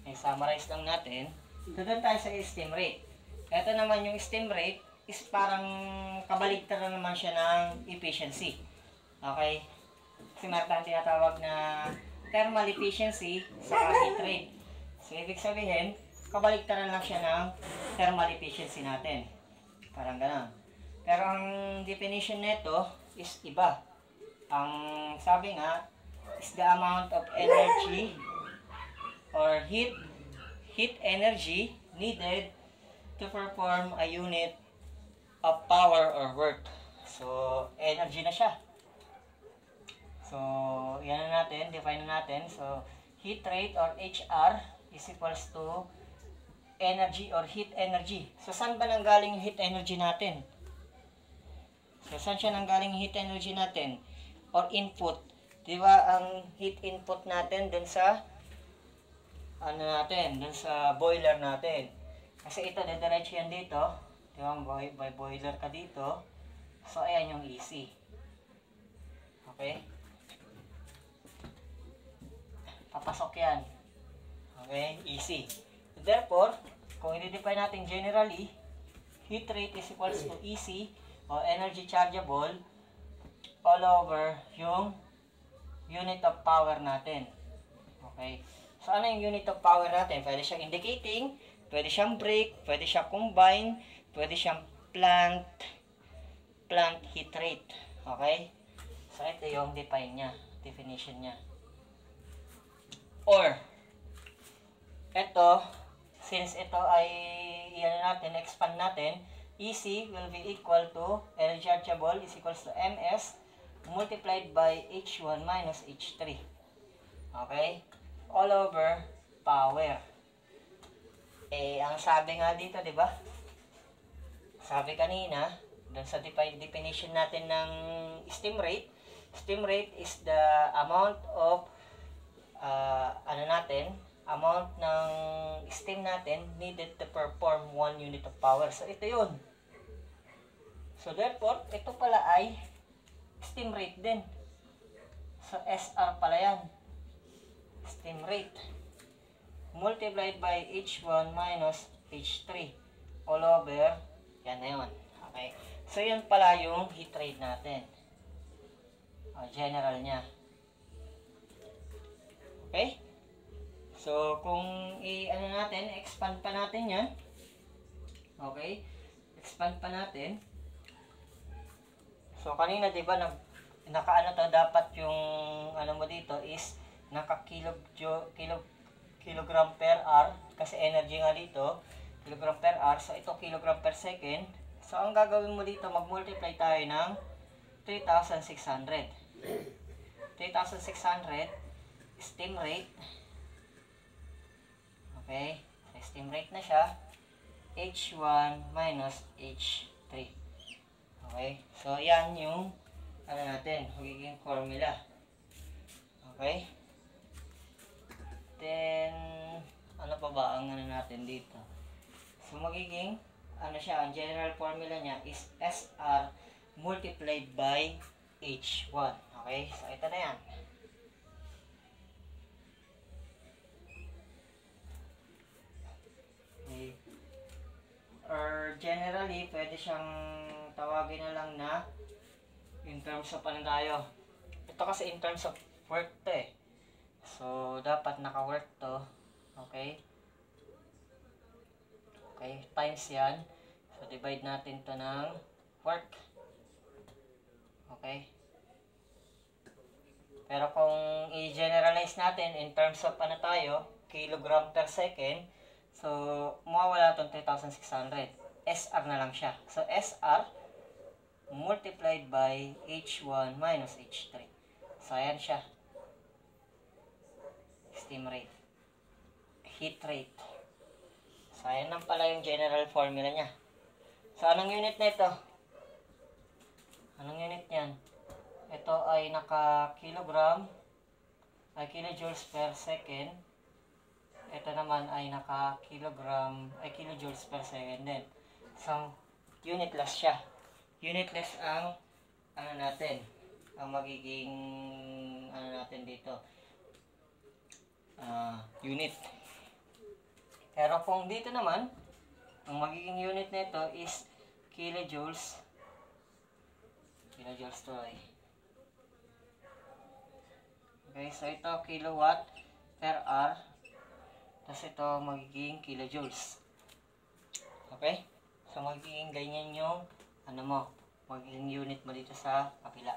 I-summarize lang natin. Doon tayo sa steam rate. Ito naman yung steam rate is parang kabaligtaran naman siya ng efficiency. Okay? Kasi meron tayong tinatawag na thermal efficiency sa heat rate. So, ibig sabihin, kabaligtaran lang siya ng thermal efficiency natin. Parang gano'n. Pero ang definition nito is iba. Ang sabi nga is the amount of energy or heat energy needed to perform a unit of power or work. So, energy na siya. So, yan na natin, define na natin. So, heat rate or HR is equals to energy or heat energy. So, saan ba nanggaling yung heat energy natin? So, saan siya nanggaling yung heat energy natin? Or input. Di ba ang heat input natin dun sa dun sa boiler natin. Kasi ito, dediretso yan dito. Di ba, may boiler ka dito. So, ayan yung EC. Okay? Papasok yan. Okay? EC. Therefore, kung i-define natin generally, heat rate is equals to EC o energy chargeable all over yung unit of power natin. Okay? So, ano yung unit of power natin? Pwede siyang indicating, pwede siyang break, pwede siyang combine, pwede siyang plant heat rate. Okay? So, ito yung definition niya. Or, ito, since ito ay, expand natin, EC will be equal to, energy chargeable is equals to MS multiplied by H1 minus H3. Okay? All over power. Ang sabi nga dito, di ba? Sabi kanina, doon sa definition natin ng steam rate is the amount of amount ng steam natin needed to perform 1 unit of power. So, ito yun. So, therefore, ito pala ay steam rate din. So, SR pala yan. Steam rate. Multiplied by H1 minus H3. All over, yan na yun. Okay. So, yun pala yung heat rate natin. General niya. Okay? So, kung expand pa natin yan. Okay? Expand pa natin. So, kanina, di ba, dapat yung, mo dito is, kilogram per hour. Kasi energy nga dito, kilogram per hour. So, ito, kilogram per second. So, ang gagawin mo dito, mag-multiply tayo ng 3,600. 3,600 steam rate. Okay? So, steam rate na siya. H1 minus H3. Okay? So, yan yung magiging formula. Okay? Then, ano pa ba ang natin dito? So, magiging, ang general formula niya is SR multiplied by H1. Okay? So, ito na yan. Okay. Or generally, pwede siyang tawagin na lang na in terms of ano tayo. Ito kasi in terms of work to eh. So, dapat naka-work to. Okay? Okay, times yan. So, divide natin to ng work. Okay? Pero kung i-generalize natin in terms of ano tayo, kilogram per second, so, mawawala itong 3,600. SR na lang siya. So, SR multiplied by H1 minus H3. So, ayan siya. Steam rate. Heat rate. So, ayan lang pala yung general formula niya. So, anong unit na ito? Anong unit niyan? Ito ay naka-kilogram, ay kilojoules per second. Ito naman ay naka-kilogram, ay kilojoules per second din. So, unitless siya. Unitless ang, ano natin, ang magiging, ano natin dito, unit. Pero kung dito naman, ang magiging unit nito is kilojoules. Kilojoules to ay. Okay, so ito kilowatt per hour. Tapos ito magiging kilojoules. Okay? So magiging ganyan yung ano mo, magiging unit mo dito sa kapila.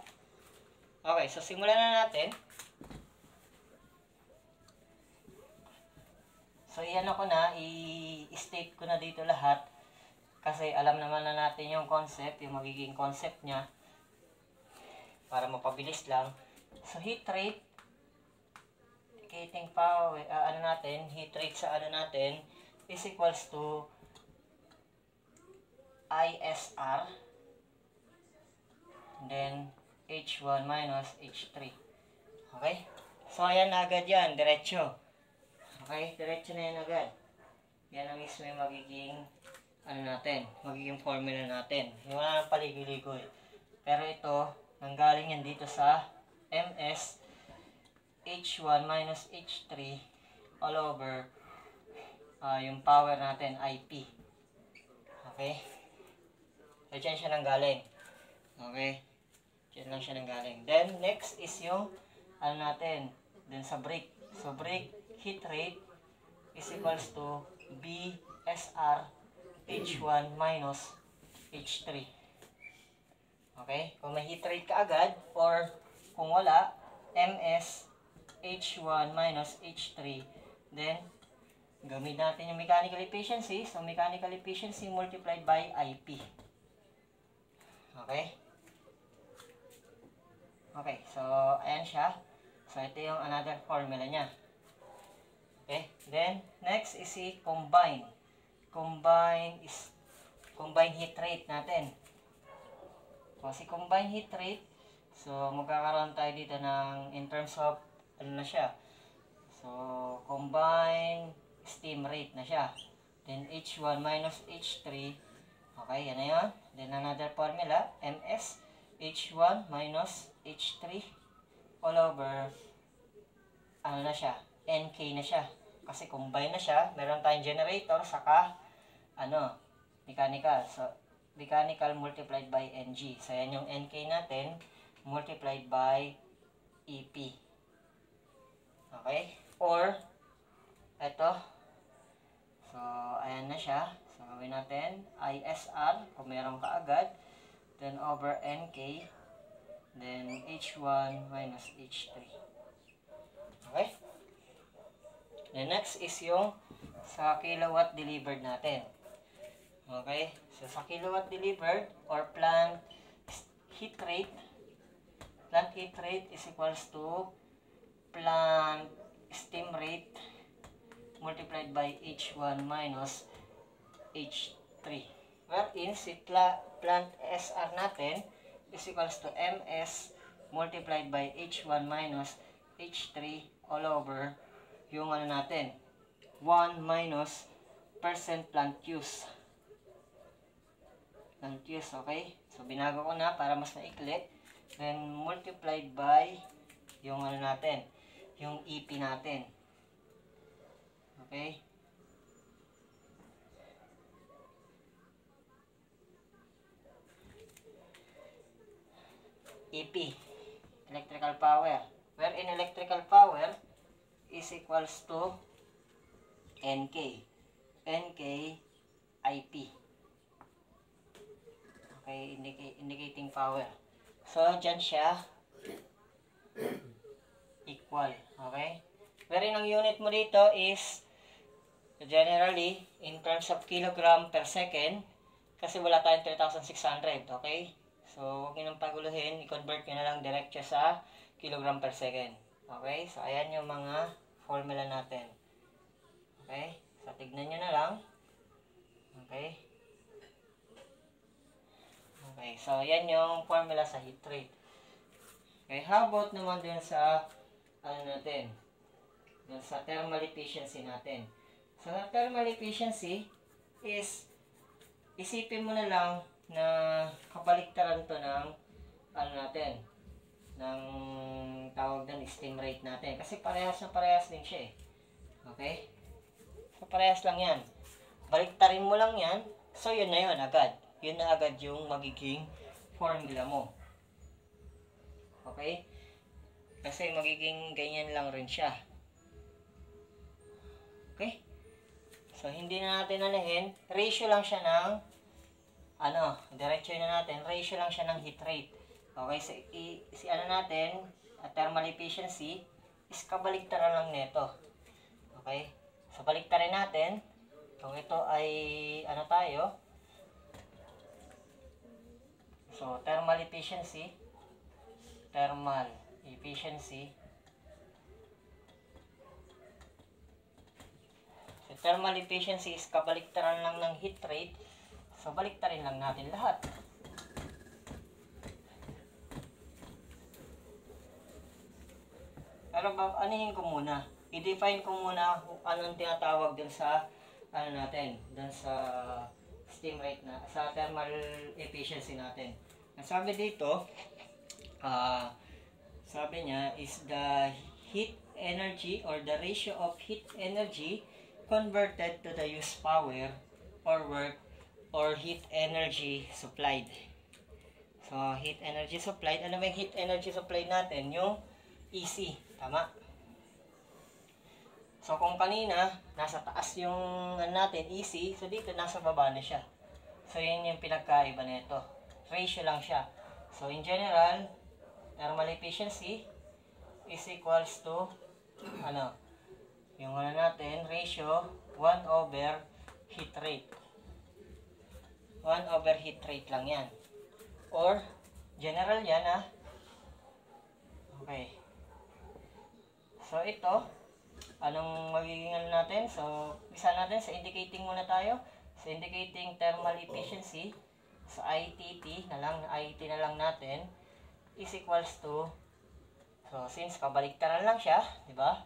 Okay, so simulan na natin. So, iyan ako na, i-state ko na dito lahat kasi alam naman na natin yung concept, yung magiging concept niya para mapabilis lang. So, heat rate, heating power, heat rate sa ano natin is equals to ISR and then H1 minus H3. Okay? So, ayan na agad yan, diretso. Okay, diretso na yan agad. Yan ang mismo yung magiging, ano natin, magiging formula natin. Wala nang paligoy-ligoy. Pero ito, nanggaling yan dito sa MS H1 minus H3 all over yung power natin, IP. Okay? So, dyan siya nanggaling. Okay? Dyan lang siya nanggaling. Then, next is yung, ano natin, dun sa brake. So, brake heat rate is equals to BSR H1 minus H3. Okay? Kung may heat rate ka agad, or kung wala, MS H1 minus H3, then, gamit natin yung mechanical efficiency. So, mechanical efficiency multiplied by IP. Okay? Okay, so, ayan siya. So, ito yung another formula niya. Okay, then next is si combine. Combine heat rate natin. So, si combine heat rate, so magkakaroon tayo dito ng in terms of ano na siya. So, combine steam rate na siya. Then H1 minus H3. Okay, yan na yun. Then another formula, MS H1 minus H3 all over ano na siya, NK na siya. Kasi combine na siya, meron tayong generator, saka, mechanical. So, mechanical multiplied by NG. So, yan yung NK natin, multiplied by EP. Okay? Or, eto. So, ayan na siya. So, gawin natin, ISR, kung meron ka agad, then over NK, then H1 minus H3. Okay? The next is yung sa kilowatt delivered natin. Okay? So, sa kilowatt delivered or plant heat rate is equals to plant steam rate multiplied by H1 minus H3. Wherein, si plant SR natin is equals to MS multiplied by H1 minus H3 all over yung ano natin, 1 minus percent plant use. Lantheus, okay? So, binago ko na para mas maikli. Then, multiplied by yung ano natin, yung EP natin. Okay? EP, electrical power. Wherein electrical power is equals to NK. NK IP. Okay, indicating power. So, dyan siya equal. Okay? Wherein ang unit mo dito is generally in terms of kilogram per second kasi wala tayong 3,600. Okay? So, huwag nyo nang paguluhin. I-convert nyo na lang diretso sa kilogram per second. Okay? So, ayan yung mga formula natin. Okay? So, tignan nyo na lang. Okay? Okay. So, ayan yung formula sa heat rate. Okay. How about naman dun sa ano natin? Dun sa thermal efficiency natin. So, thermal efficiency is isipin mo na lang na kabaliktaran to ng ano natin, ng tawag doon steam rate natin. Kasi parehas na parehas din siya eh. Okay? So, parehas lang yan. Baliktarin mo lang yan. So, yun na yun agad. Yun na agad yung magiging formula mo. Okay? Kasi magiging ganyan lang rin siya. Okay? So, hindi na natin anahin. Ratio lang siya ng diretso na natin. Ratio lang siya ng heat rate. Okay? So, si ano natin, thermal efficiency, is kabaliktaran lang nito. Okay? So, baliktarin natin. Kung ito ay, ano tayo? So, thermal efficiency. So, thermal efficiency is kabaliktaran lang ng heat rate. So, baliktarin lang natin lahat. Pero anihin ko muna. I-define ko muna kung anong tinatawag dun sa ano natin, dun sa steam rate na, sa thermal efficiency natin. Ang sabi dito, sabi niya is the heat energy or the ratio of heat energy converted to the used power or work or heat energy supplied. So, heat energy supplied. Ano ba yung heat energy supplied natin? Yung EC. Tama? So, kung kanina, nasa taas yung natin, EC. So, dito, nasa baba na siya. So, yun yung pinagkaiba nito. Ratio lang siya. So, in general, thermal efficiency is equals to, yung natin, ratio, 1 over heat rate. 1 over heat rate lang yan. Or, general yan Okay. So, ito, anong magiging natin? So, isa natin sa indicating muna tayo. Sa indicating thermal efficiency, sa ITT na lang natin, is equals to, so, since kabaliktaran lang siya, di ba?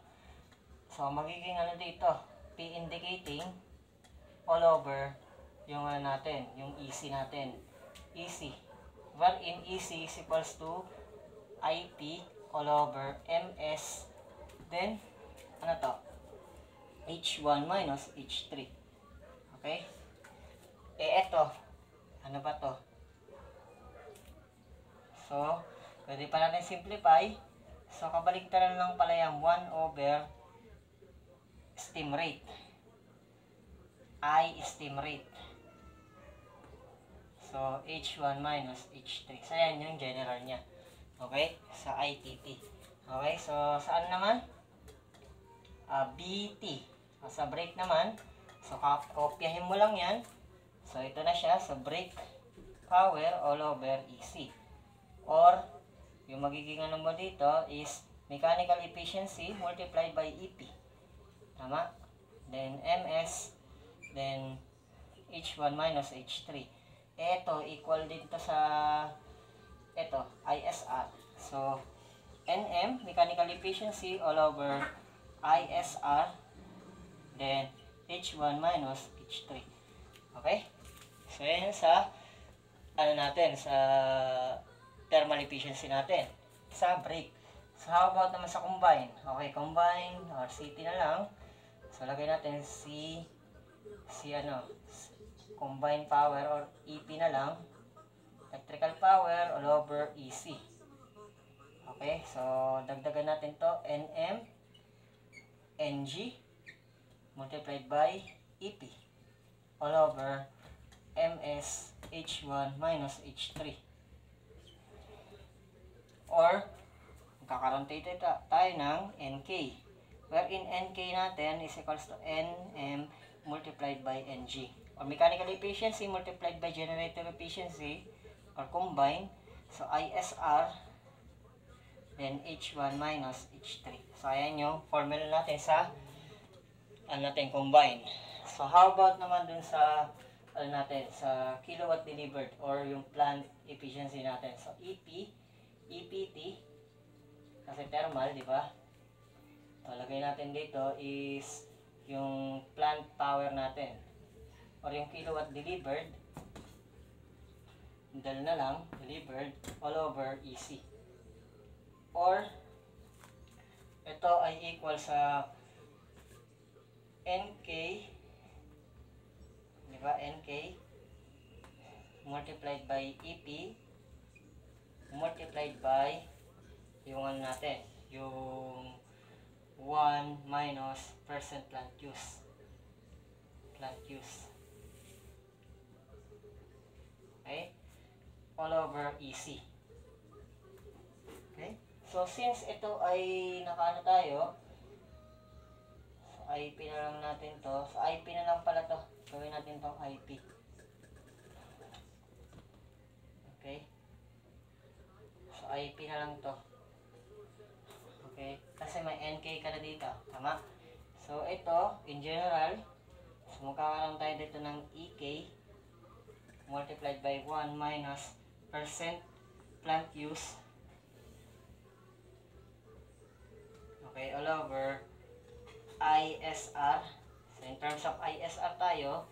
So, magiging dito, P indicating all over yung natin, yung EC natin. EC. Wherein EC is equals to IP all over MS. Then, H1 minus H3. Okay? Eto. Ano ba to? So, pwede pa natin simplify. So, kabaliktaran lang pala yung 1 over steam rate. I steam rate. So, H1 minus H3. So, yan yung general niya. Okay? Sa ITT. Okay? So, saan naman? BT. Sa brake naman. So, kopyahin mo lang yan. So, ito na siya. Sa brake power all over EC. Or, yung magiging mo dito is mechanical efficiency multiplied by EP. Tama? Then, MS. Then, H1 minus H3. Ito, equal din to sa ISR. So, NM, mechanical efficiency all over ISR. Then, H1 minus H3. Okay? So, yan sa ano natin, sa thermal efficiency natin, sa break. So, how about naman sa combine? Okay, combine, or CT na lang. So, lagay natin combined power or EP na lang. Electrical power all over EC. Okay, so, dagdagan natin to, NM, NG, multiplied by EP, all over MS H1 minus H3. Or, magkakaroon tayo ng NK, wherein NK natin is equals to NM multiplied by NG, or mechanical efficiency multiplied by generator efficiency, or combine. So, ISR, then H1 minus H3. So, ayan yung formula natin sa combine. So, how about naman dun sa sa kilowatt delivered or yung plant efficiency natin. So, EPT, kasi thermal, di ba? So, lagay natin dito is yung plant power natin or yung kilowatt delivered, na lang, delivered all over EC. Or, ito ay equal sa NK, di ba? NK multiplied by EP multiplied by yung ano natin, yung 1 minus percent plant use. Okay? All over EC. Okay? So, since ito ay nakaano tayo, so IP na lang natin to. So, IP na lang pala to. Gawin natin tong IP. Okay? So, IP na lang to. Okay? Kasi may NK ka na dito. Tama? So, ito, in general, so magkakaroon tayo dito ng EK multiplied by 1 minus percent plant use. Okay, all over ISR. So, in terms of ISR tayo,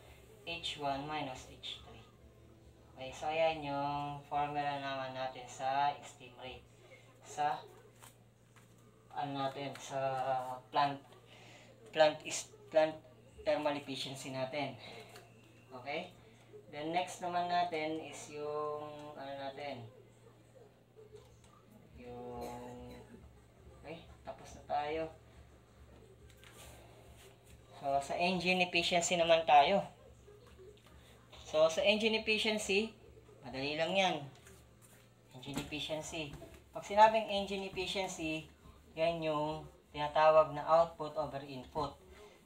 H1 minus H3. Okay, so ayan yung formula naman natin sa steam rate. Sa sa plant thermal efficiency natin. Okay? Then next naman natin is yung tapos na tayo. So sa engine efficiency naman tayo. So sa engine efficiency, madali lang yan. Engine efficiency. Pag sinabing engine efficiency, yan yung tinatawag na output over input.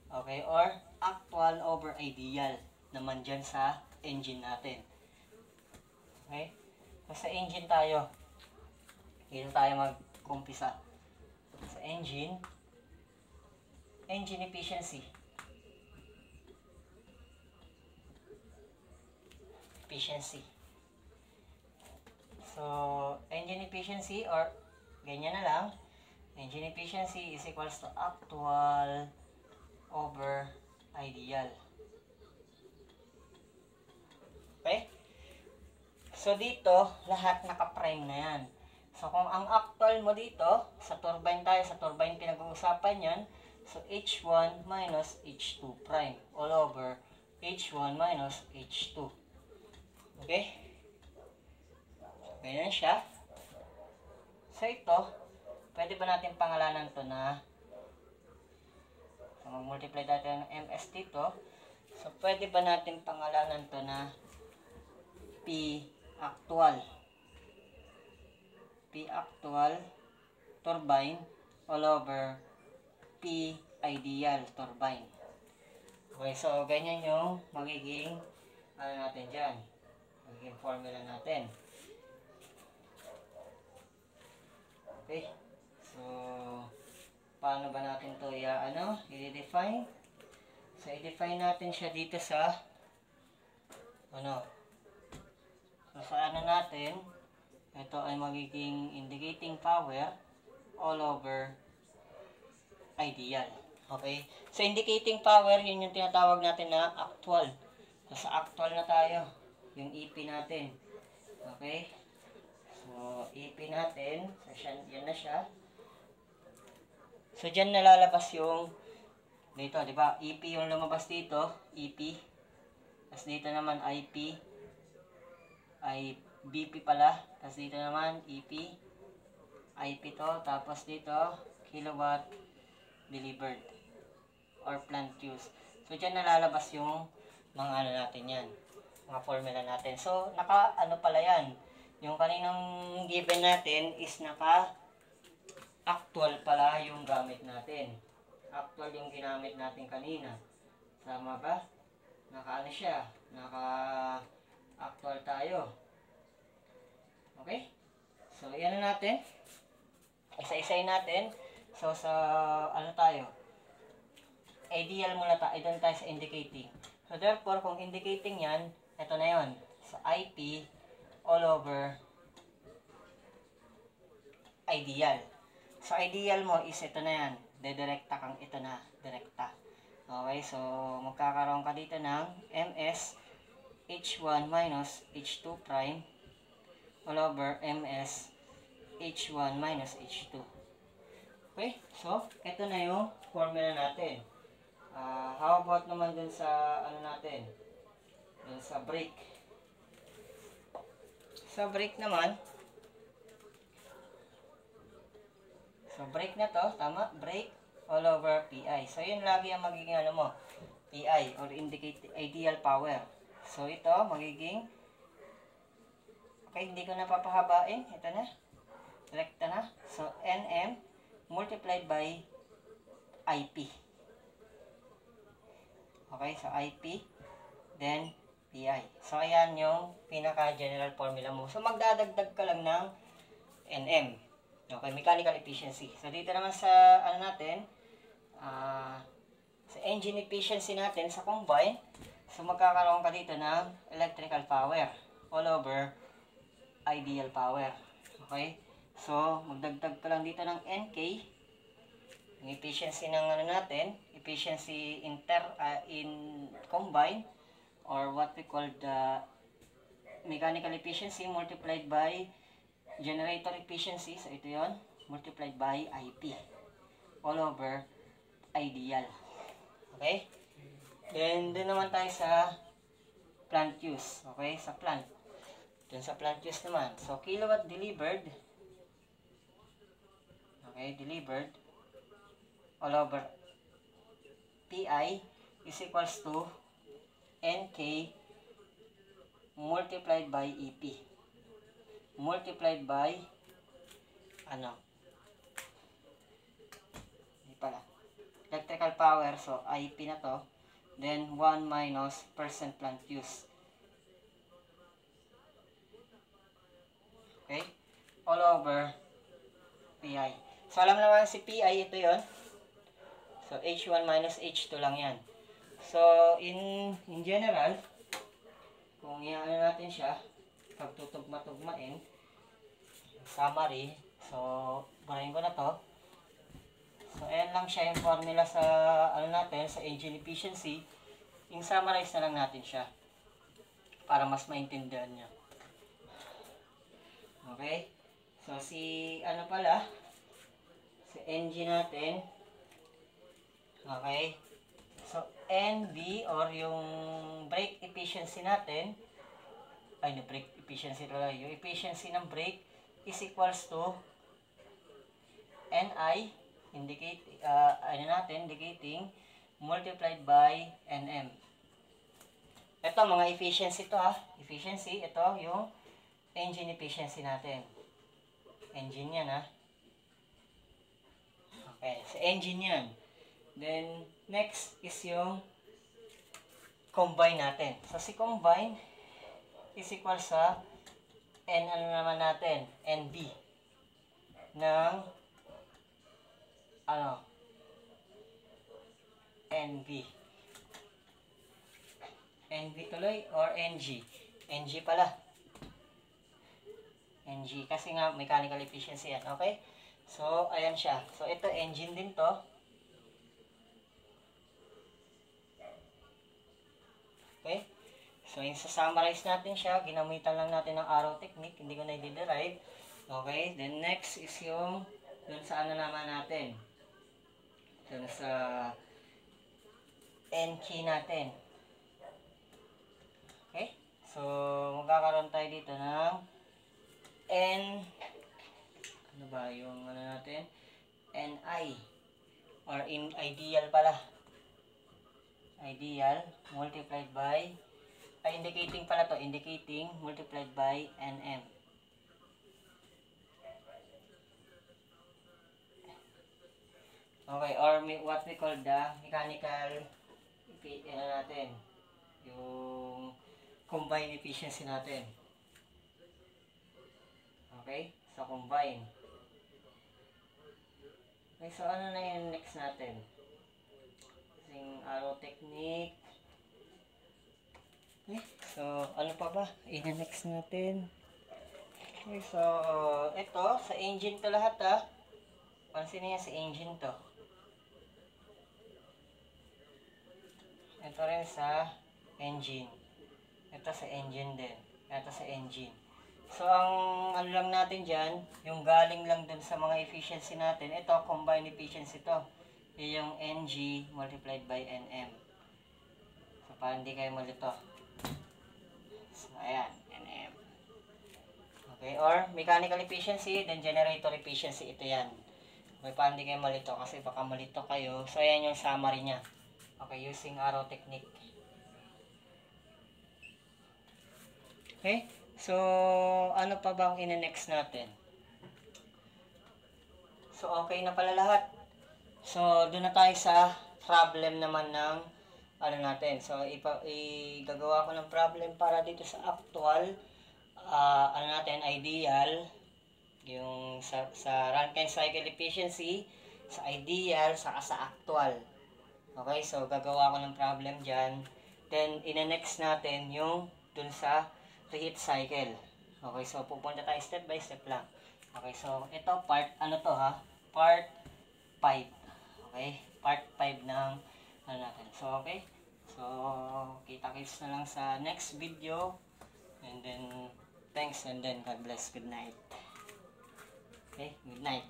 Okay? Or actual over ideal naman dyan sa engine natin. Okay? So sa engine tayo, dito tayo mag-umpisa. Sa engine efficiency. So, engine efficiency or ganyan na lang. Engine efficiency is equals to actual over ideal. Okay? So, dito, lahat naka-prime na yan. So, kung ang actual mo dito, sa turbine tayo, sa turbine pinag-uusapan yan, so, H1 minus H2 prime all over H1 minus H2. Okay? Ganyan siya. So, ito, pwede ba natin pangalanan to na, so, mag-multiply natin ng MS dito. So, pwede ba natin pangalanan to na P actual turbine all over P ideal turbine. Okay, so ganyan yung magiging natin dyan, magiging formula natin. Okay, so paano ba natin to i-define? So i-define natin siya dito sa so sa natin, ito ay magiging indicating power all over ideal. Okay? So, indicating power, yun yung tinatawag natin na actual. So, sa actual na tayo, yung EP natin. Okay? So, EP natin. So, yan na siya. So, dyan nalalabas yung dito, di ba? EP yung lumabas dito. EP. Tapos dito naman IP. Ay, BP pala. Tapos dito naman EP. IP to. Tapos dito, kilowatt delivered. Or plant use. So, dyan nalalabas yung mga ano natin yan. Mga formula natin. So, ano pala yan. Yung kaninang given natin is actual pala yung gamit natin. Actual yung ginamit natin kanina. Tama ba? Ano siya? Actual tayo. Okay? So, yan na natin. Isa-isay natin. So, sa ano tayo? Ideal muna tayo. Doon tayo sa indicating. So, therefore, kung indicating yan, ito na yon. So, IP all over ideal. So, ideal mo is ito na yan. Dedirekta kang ito na. Direkta. Okay, so, magkakaroon ka dito ng MS H1 minus H2 prime all over MS H1 minus H2. Okay, so, ito na yung formula natin. How about naman dun sa, ano natin? Dun sa break. Sa break naman, so break na to, tama? Break all over PI. So, yun lagi ang magiging ano mo, PI or indicate ideal power. So, ito magiging, okay, hindi ko na papahabain. Ito na. Direkta na. So, NM multiplied by IP. Okay, so IP, then PI. So, ayan yung pinaka-general formula mo. So, magdadagdag ka lang ng NM. Okay, mechanical efficiency. So, dito naman sa, ano natin, sa engine efficiency natin, sa combine, so, magkakaroon ka dito ng electrical power all over ideal power. Okay? So, magdagdag ka lang dito ng NK, yung efficiency ng ano natin, efficiency in combine, or what we call the mechanical efficiency multiplied by generator efficiency. So, ito yon multiplied by IP all over ideal. Okay? Then, dun naman tayo sa plant use. Okay? Sa plant. Dun sa plant use naman. So, kilowatt delivered. Okay? Delivered all over PI is equals to NK multiplied by EP multiplied by ano, hindi pala, electrical power. So, IP na to, then 1 minus percent plant use. Okay? All over PI. So, alam naman si PI, ito yon. So, H1 minus H2 lang yan. So, in general, kung i-ano natin siya, pagtutugma-tugmain, summary, so, burahin ko na to. So, ayan lang siya yung formula sa, ano natin, sa engine efficiency. Yung summarize na lang natin siya, para mas maintindihan nyo. Okay? So, ano pala, si engine natin, okay? So, NB or yung brake efficiency natin, brake efficiency talaga, yung efficiency ng brake is equals to NI, indicating, multiplied by NM. Ito, mga efficiency to efficiency, ito yung engine efficiency natin. Engine yan Okay, sa engine yan. Then, next is yung combine natin. So, si combine is equal sa ano naman natin? NB ng NB. NB tuloy or NG? NG pala. NG. Kasi nga, mechanical efficiency yan. Okay? So, ayan siya. So, ito, engine din to. Okay? So, yung summarize natin siya, ginamitan lang natin ng arrow technique, hindi ko na i-derive. Okay, then next is yung dun sa ano naman natin. Dun sa N key natin. Okay, so magkakaroon tayo dito ng N, ano ba yung ano natin? NI, or in ideal pala. Ideal multiplied by, indicating pala to, indicating multiplied by NM. Okay, or what we call the mechanical natin, yung combine efficiency natin. Okay, so combine. Okay, so ano na yung next natin? Yung arrow technique. Okay, so ano pa ba? I-next natin. Okay, so ito, sa engine to lahat ha. Pansin niya sa engine to. Ito rin sa engine. Ito sa engine din. Ito sa engine. So, ang ano lang natin dyan, yung galing lang dun sa mga efficiency natin, ito, combined efficiency to. Yung NG multiplied by NM. So, para hindi kayo malito. So, ayan, NM. Okay, or mechanical efficiency, then generator efficiency, ito yan. Okay, para hindi kayo malito, kasi baka malito kayo. So, ayan yung summary niya. Okay, using arrow technique. Okay, so ano pa bang ine-next natin? So, okay na pala lahat. So, doon na tayo sa problem naman ng ano natin. So, igagawa ko ng problem para dito sa actual, ano natin, ideal, yung sa Rankine cycle efficiency, sa ideal, saka sa actual. Okay, so gagawa ko ng problem dyan. Then, ine-next natin yung dun sa reheat cycle. Okay, so pupunta tayo step by step lang. Okay, so ito part, ano to ha? Part 5. Okay, part 5 ng ano natin. So, okay. So, kita-kits na lang sa next video. And then, thanks and then God bless. Good night. Okay, good night.